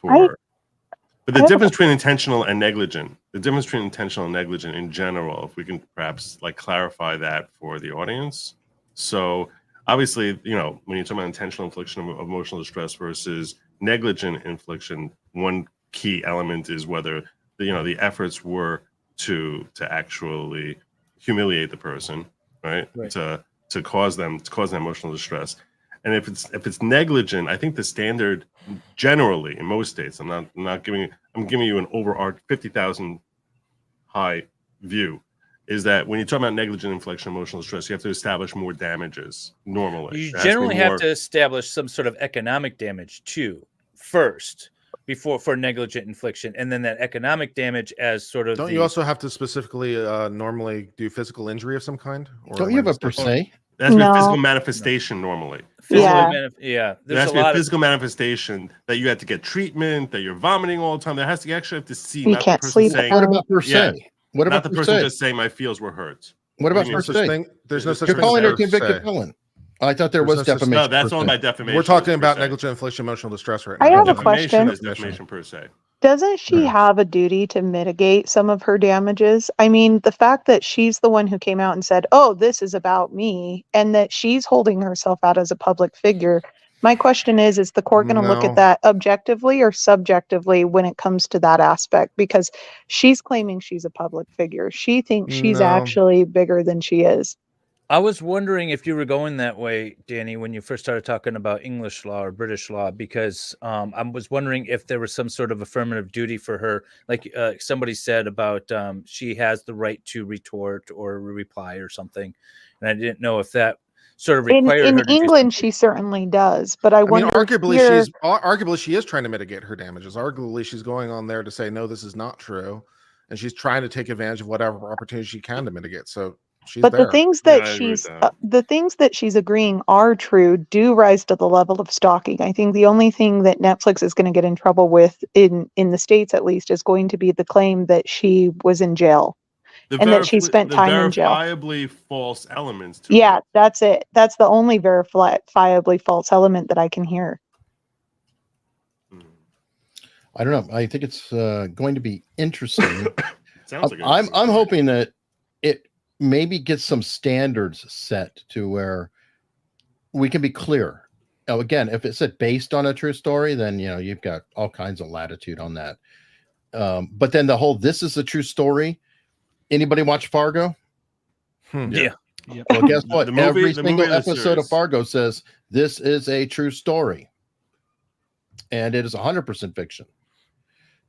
but the difference between intentional and negligent, in general, if we can perhaps clarify that for the audience. So obviously, when you're talking about intentional infliction of emotional distress versus negligent infliction, one key element is whether the efforts were to actually humiliate the person, right? To cause them emotional distress. And if it's negligent, I think the standard generally in most states, I'm giving you an overarching 50,000 high view, is that when you talk about negligent infliction of emotional distress, you have to establish more damages normally. You generally have to establish some sort of economic damage too first before for negligent infliction, and then that economic damage as sort of. Don't you also have to specifically normally do physical injury of some kind? Or don't you have a per se? That's a physical manifestation normally. There's there has to be a physical manifestation that you have to get treatment, that you're vomiting all the time. There has to actually have to see. You not can't the person sleep. saying, What about per se? Yeah, What about not the per person se? just saying my feels were hurt? What about What do you per mean? se? There's no such You're thing calling her as per convicted se. felon. I thought there was There's no such- defamation. No, that's per on se. by defamation. We're talking about per se. negligent infliction of emotional distress right now. I have a Defamation question. is defamation per se. Doesn't she have a duty to mitigate some of her damages? I mean, the fact that she's the one who came out and said, oh, this is about me, and that she's holding herself out as a public figure. My question is the court going to look No. at that objectively or subjectively when it comes to that aspect? Because she's claiming she's a public figure. She thinks she's No. actually bigger than she is. I was wondering if you were going that way, Danny, when you first started talking about English law or British law, because I was wondering if there was some sort of affirmative duty for her, like somebody said about she has the right to retort or reply or something. And I didn't know if that sort of required In her to England, she certainly does, but I I mean, wonder arguably she is trying to mitigate her damages. Arguably, she's going on there to say, no, this is not true. And she's trying to take advantage of whatever opportunity she can to mitigate. So she's but there. the things that the things that she's agreeing are true do rise to the level of stalking. I think the only thing that Netflix is going to get in trouble with in the States, at least, is going to be the claim that she was in jail and that she spent time in jail. Verifiably false elements to Yeah, that's it. That's the only verifiably false element that I can hear. I don't know. I think it's going to be interesting. Sounds like I'm hoping that it maybe gets some standards set to where we can be clear. Now, again, if it said based on a true story, then you've got all kinds of latitude on that. But then the whole "this is a true story." Anybody watch Fargo? Yeah. Well, guess what? The movie- Every the single movie or the episode of series? Fargo says this is a true story, and it is 100% fiction.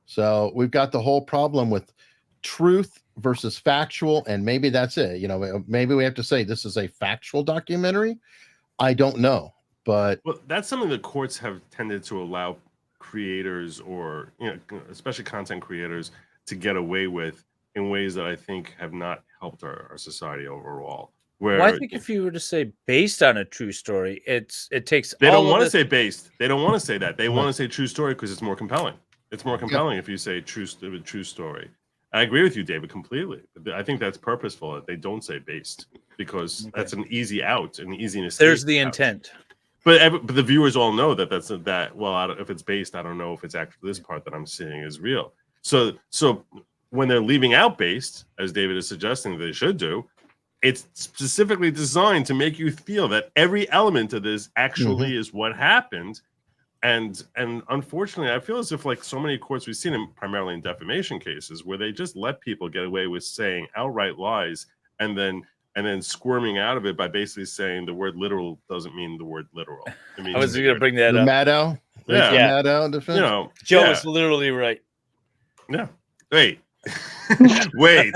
So we've got the whole problem with truth versus factual, and maybe that's it. Maybe we have to say this is a factual documentary. I don't know, but well, that's something the courts have tended to allow creators, or especially content creators, to get away with in ways that I think have not helped our society overall. Where Well, I think if you were to say based on a true story, it takes. they don't want to say based. They don't want to say that. They want to say true story because it's more compelling. It's more compelling if you say true story. I agree with you, David, completely. I think that's purposeful that they don't say based, because that's an easy out, an easy escape. There's the intent. But the viewers all know that that's that. Well, if it's based, I don't know if it's actually this part that I'm seeing is real. So when they're leaving out based, as David is suggesting they should do, it's specifically designed to make you feel that every element of this actually is what happened. And unfortunately, I feel as if, like so many courts we've seen, primarily in defamation cases, where they just let people get away with saying outright lies and then squirming out of it by basically saying the word literal doesn't mean the word literal. It means I was going to bring that up. Maddow, yeah, Maddow defense. Joe is literally right. Yeah. Wait. Wait.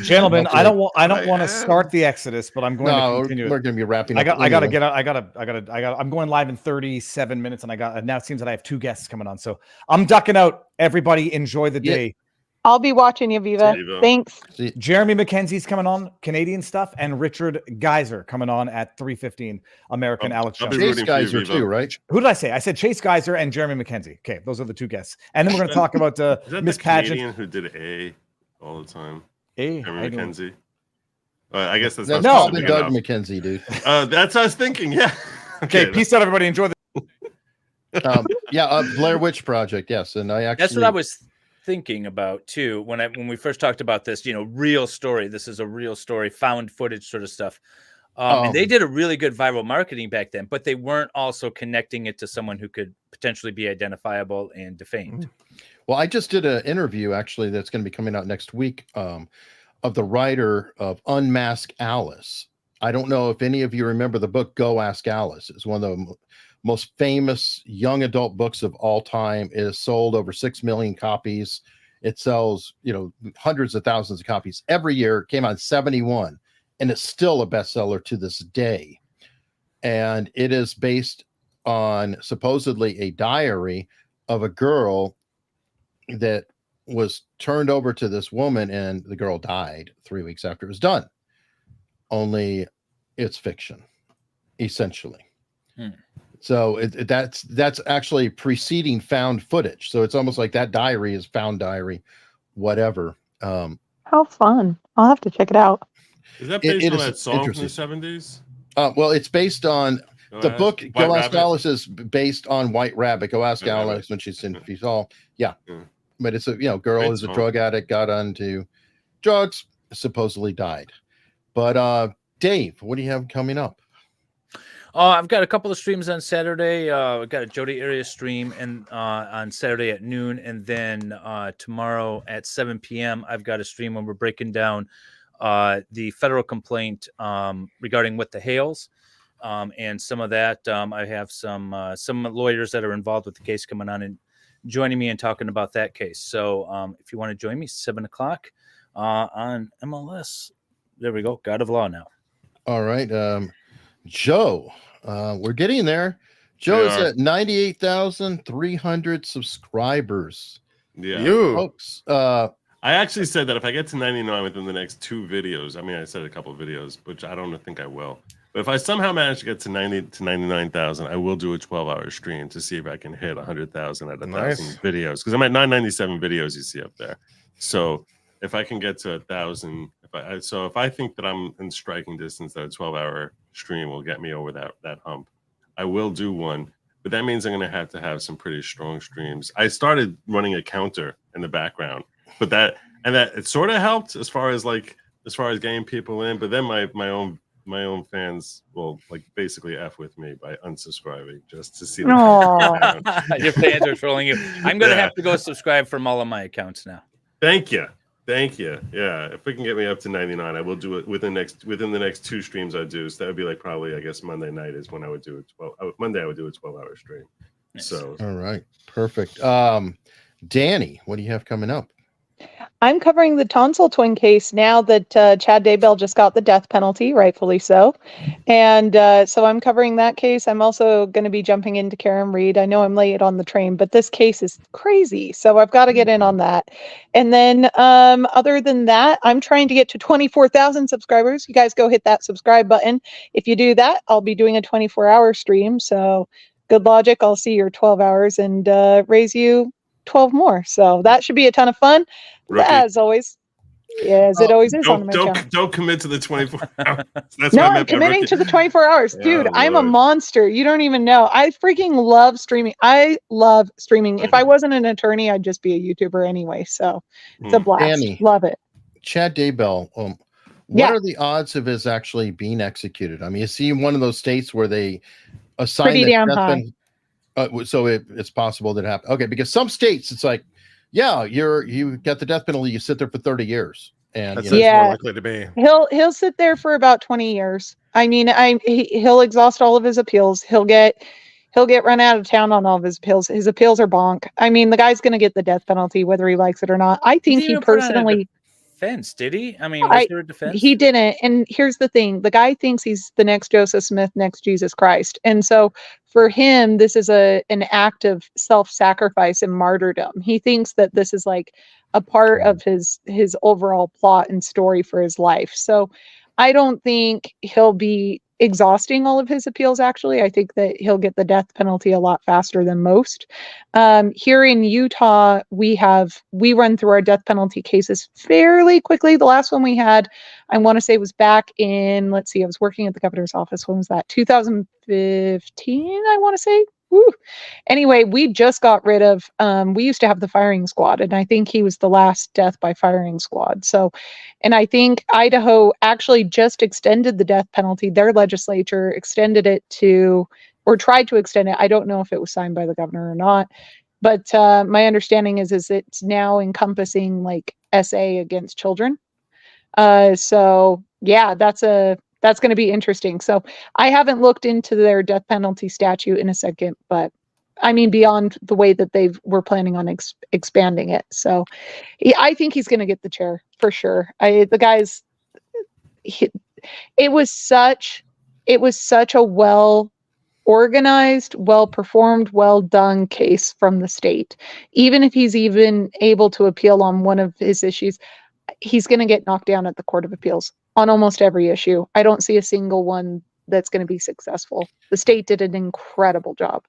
Gentlemen, I don't want to start the Exodus, but I'm going to continue. We're going to be wrapping up. I gotta get out. I'm going live in 37 minutes, and now it seems that I have 2 guests coming on, so I'm ducking out. Everybody enjoy the day. I'll be watching you, Viva. Thanks. Jeremy McKenzie's coming on, Canadian stuff, and Richard Geyser coming on at 3:15 American Alex Jones. Chase Geyser too, right? Who did I say? I said Chase Geyser and Jeremy McKenzie. Okay, those are the 2 guests. And then we're going to talk about Miss Pageant, Canadian who did A all the time. Jeremy McKenzie. I guess that's not Doug McKenzie, dude. That's what I was thinking. Yeah. Okay, peace out, everybody. Enjoy the. Blair Witch Project. Yes, and I actually. That's what I was thinking about too when we first talked about this. Real story. This is a real story, found footage sort of stuff. And they did a really good viral marketing back then, but they weren't also connecting it to someone who could potentially be identifiable and defamed. Well, I just did an interview actually that's going to be coming out next week of the writer of Unmask Alice. I don't know if any of you remember the book Go Ask Alice. It's one of the most famous young adult books of all time. It has sold over 6 million copies. It sells, hundreds of thousands of copies every year. It came out in 1971, and it's still a bestseller to this day. And it is based on supposedly a diary of a girl that was turned over to this woman, and the girl died 3 weeks after it was done. Only it's fiction, essentially. So that's actually preceding found footage. So it's almost like that diary is found diary, whatever. How fun. I'll have to check it out. Is that based on that song from the 70s? Well, it's based on the book. Go Ask Alice is based on White Rabbit. Go Ask Alice when she's in Fetal. Yeah. But it's a girl who's a drug addict, got onto drugs, supposedly died. But Dave, what do you have coming up? I've got a couple of streams on Saturday. I've got a Jody area stream and on Saturday at noon, and then tomorrow at 7 p.m. I've got a stream when we're breaking down the federal complaint regarding What the Hales, and some of that. I have some lawyers that are involved with the case coming on and joining me and talking about that case. So if you want to join me, 7 o'clock on MLS. There we go. God of Law now. All right. Joe, we're getting there. Joe is at 98,300 subscribers. Yeah. Folks, I actually said that if I get to 99 within the next 2 videos, I mean, I said a couple of videos, which I don't think I will. But if I somehow manage to get to 90 to 99,000, I will do a 12-hour stream to see if I can hit 100,000 at 1,000 videos. Because I'm at 997 videos you see up there. So if I can get to 1,000, if I think that I'm in striking distance, that a 12-hour stream will get me over that hump, I will do one. But that means I'm going to have some pretty strong streams. I started running a counter in the background, but it sort of helped as far as getting people in. But then my own fans will basically F with me by unsubscribing just to see the Your fans are trolling you. I'm gonna have to go subscribe from all of my accounts now. Thank you. Yeah, if we can get me up to 99, I will do it within the next 2 streams I do. So that would be probably, I guess, Monday night is when I would do it. Monday I would do a 12-hour stream. Nice. So all right, perfect. Danny, what do you have coming up? I'm covering the tonsil twin case now that Chad Daybell just got the death penalty, rightfully so. And so I'm covering that case. I'm also going to be jumping into Karen Reed. I know I'm late on the train, but this case is crazy. So I've got to get in on that. And then other than that, I'm trying to get to 24,000 subscribers. You guys go hit that subscribe button. If you do that, I'll be doing a 24-hour stream. So good logic. I'll see your 12 hours and raise you 12 more. So that should be a ton of fun. As always, as it always is on my channel. Don't commit to the 24 hours. That's no, I'm committing to the 24 hours. Dude, I'm a monster. You don't even know. I freaking love streaming. I love streaming. If I wasn't an attorney, I'd just be a YouTuber anyway. So it's a blast. Danny, love it. Chad Daybell, what are the odds of his actually being executed? I mean, is he one of those states where they assign pretty damn high? So it's possible that happen. Okay, because some states it's like, yeah, you get the death penalty, you sit there for 30 years, and that's more likely to be. He'll sit there for about 20 years. I mean, he'll exhaust all of his appeals. He'll get run out of town on all of his appeals. His appeals are bonk. I mean, the guy's going to get the death penalty whether he likes it or not. I think he personally. Defense, did he? I mean, was there a defense? He didn't. And here's the thing. The guy thinks he's the next Joseph Smith, next Jesus Christ. And so for him, this is an act of self-sacrifice and martyrdom. He thinks that this is like a part of his overall plot and story for his life. So I don't think he'll be exhausting all of his appeals. Actually, I think that he'll get the death penalty a lot faster than most. Here in Utah, we run through our death penalty cases fairly quickly. The last one we had, I want to say, was back in, I was working at the governor's office. When was that? 2015, I want to say. Woo. Anyway, we just got rid of, we used to have the firing squad, and I think he was the last death by firing squad. So, and I think Idaho actually just extended the death penalty. Their legislature extended it to, or tried to extend it. I don't know if it was signed by the governor or not, but my understanding is it's now encompassing like SA against children. So yeah, that's going to be interesting. So I haven't looked into their death penalty statute in a second, but I mean, beyond the way that we're planning on expanding it. So I think he's going to get the chair for sure. It was such a well organized, well performed, well done case from the state. Even if he's even able to appeal on one of his issues, he's going to get knocked down at the Court of Appeals on almost every issue. I don't see a single one that's going to be successful. The state did an incredible job.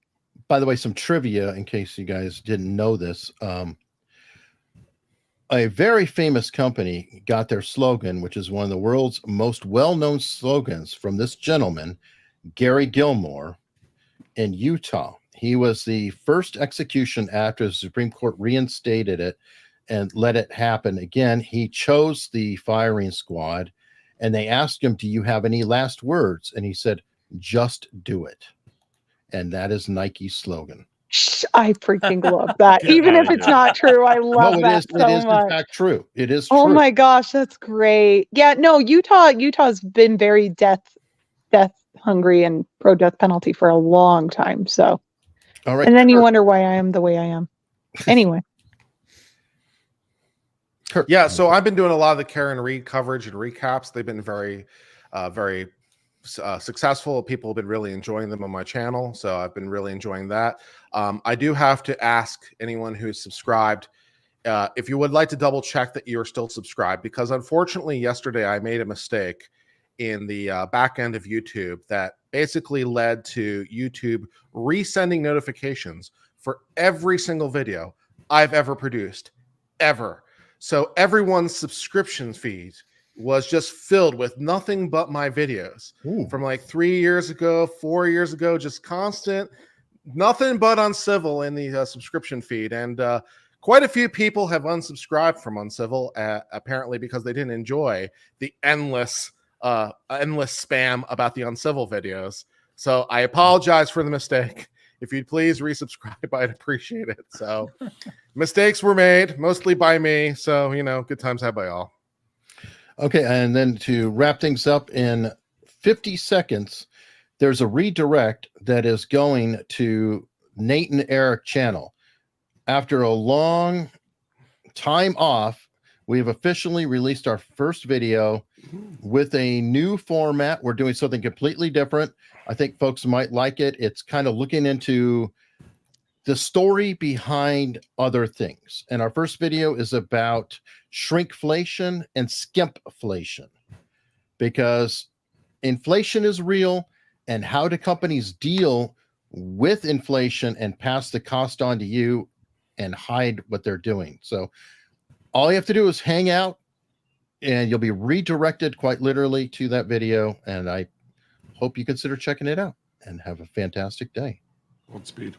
By the way, some trivia in case you guys didn't know this. A very famous company got their slogan, which is one of the world's most well-known slogans, from this gentleman, Gary Gilmore, in Utah. He was the first execution after the Supreme Court reinstated it and let it happen again. He chose the firing squad, and they asked him, "Do you have any last words?" And he said, "Just do it." And that is Nike's slogan. I freaking love that. Even if it's not true, I love that so much. It is in fact true. It is true. Oh my gosh, that's great. Yeah, no, Utah's been very death hungry and pro death penalty for a long time. So, all right. And then you wonder why I am the way I am. Anyway. Kurt. Yeah, so I've been doing a lot of the Karen Reed coverage and recaps. They've been very successful. People have been really enjoying them on my channel, so I've been really enjoying that. I do have to ask anyone who's subscribed if you would like to double check that you're still subscribed, because unfortunately yesterday I made a mistake in the back end of YouTube that basically led to YouTube resending notifications for every single video I've ever produced, ever. So everyone's subscription feed was just filled with nothing but my videos from like 3 years ago, 4 years ago, just constant, nothing but uncivil in the subscription feed. And quite a few people have unsubscribed from uncivil, apparently because they didn't enjoy the endless spam about the uncivil videos. So I apologize for the mistake. If you'd please resubscribe, I'd appreciate it. So mistakes were made, mostly by me. So, you know, good times had by all. Okay, and then to wrap things up in 50 seconds, there's a redirect that is going to Nate and Eric channel. After a long time off, we've officially released our first video with a new format. We're doing something completely different. I think folks might like it. It's kind of looking into the story behind other things. And our first video is about shrinkflation and skimpflation, because inflation is real, and how do companies deal with inflation and pass the cost on to you and hide what they're doing. So all you have to do is hang out and you'll be redirected quite literally to that video. And I hope you consider checking it out and have a fantastic day. Godspeed.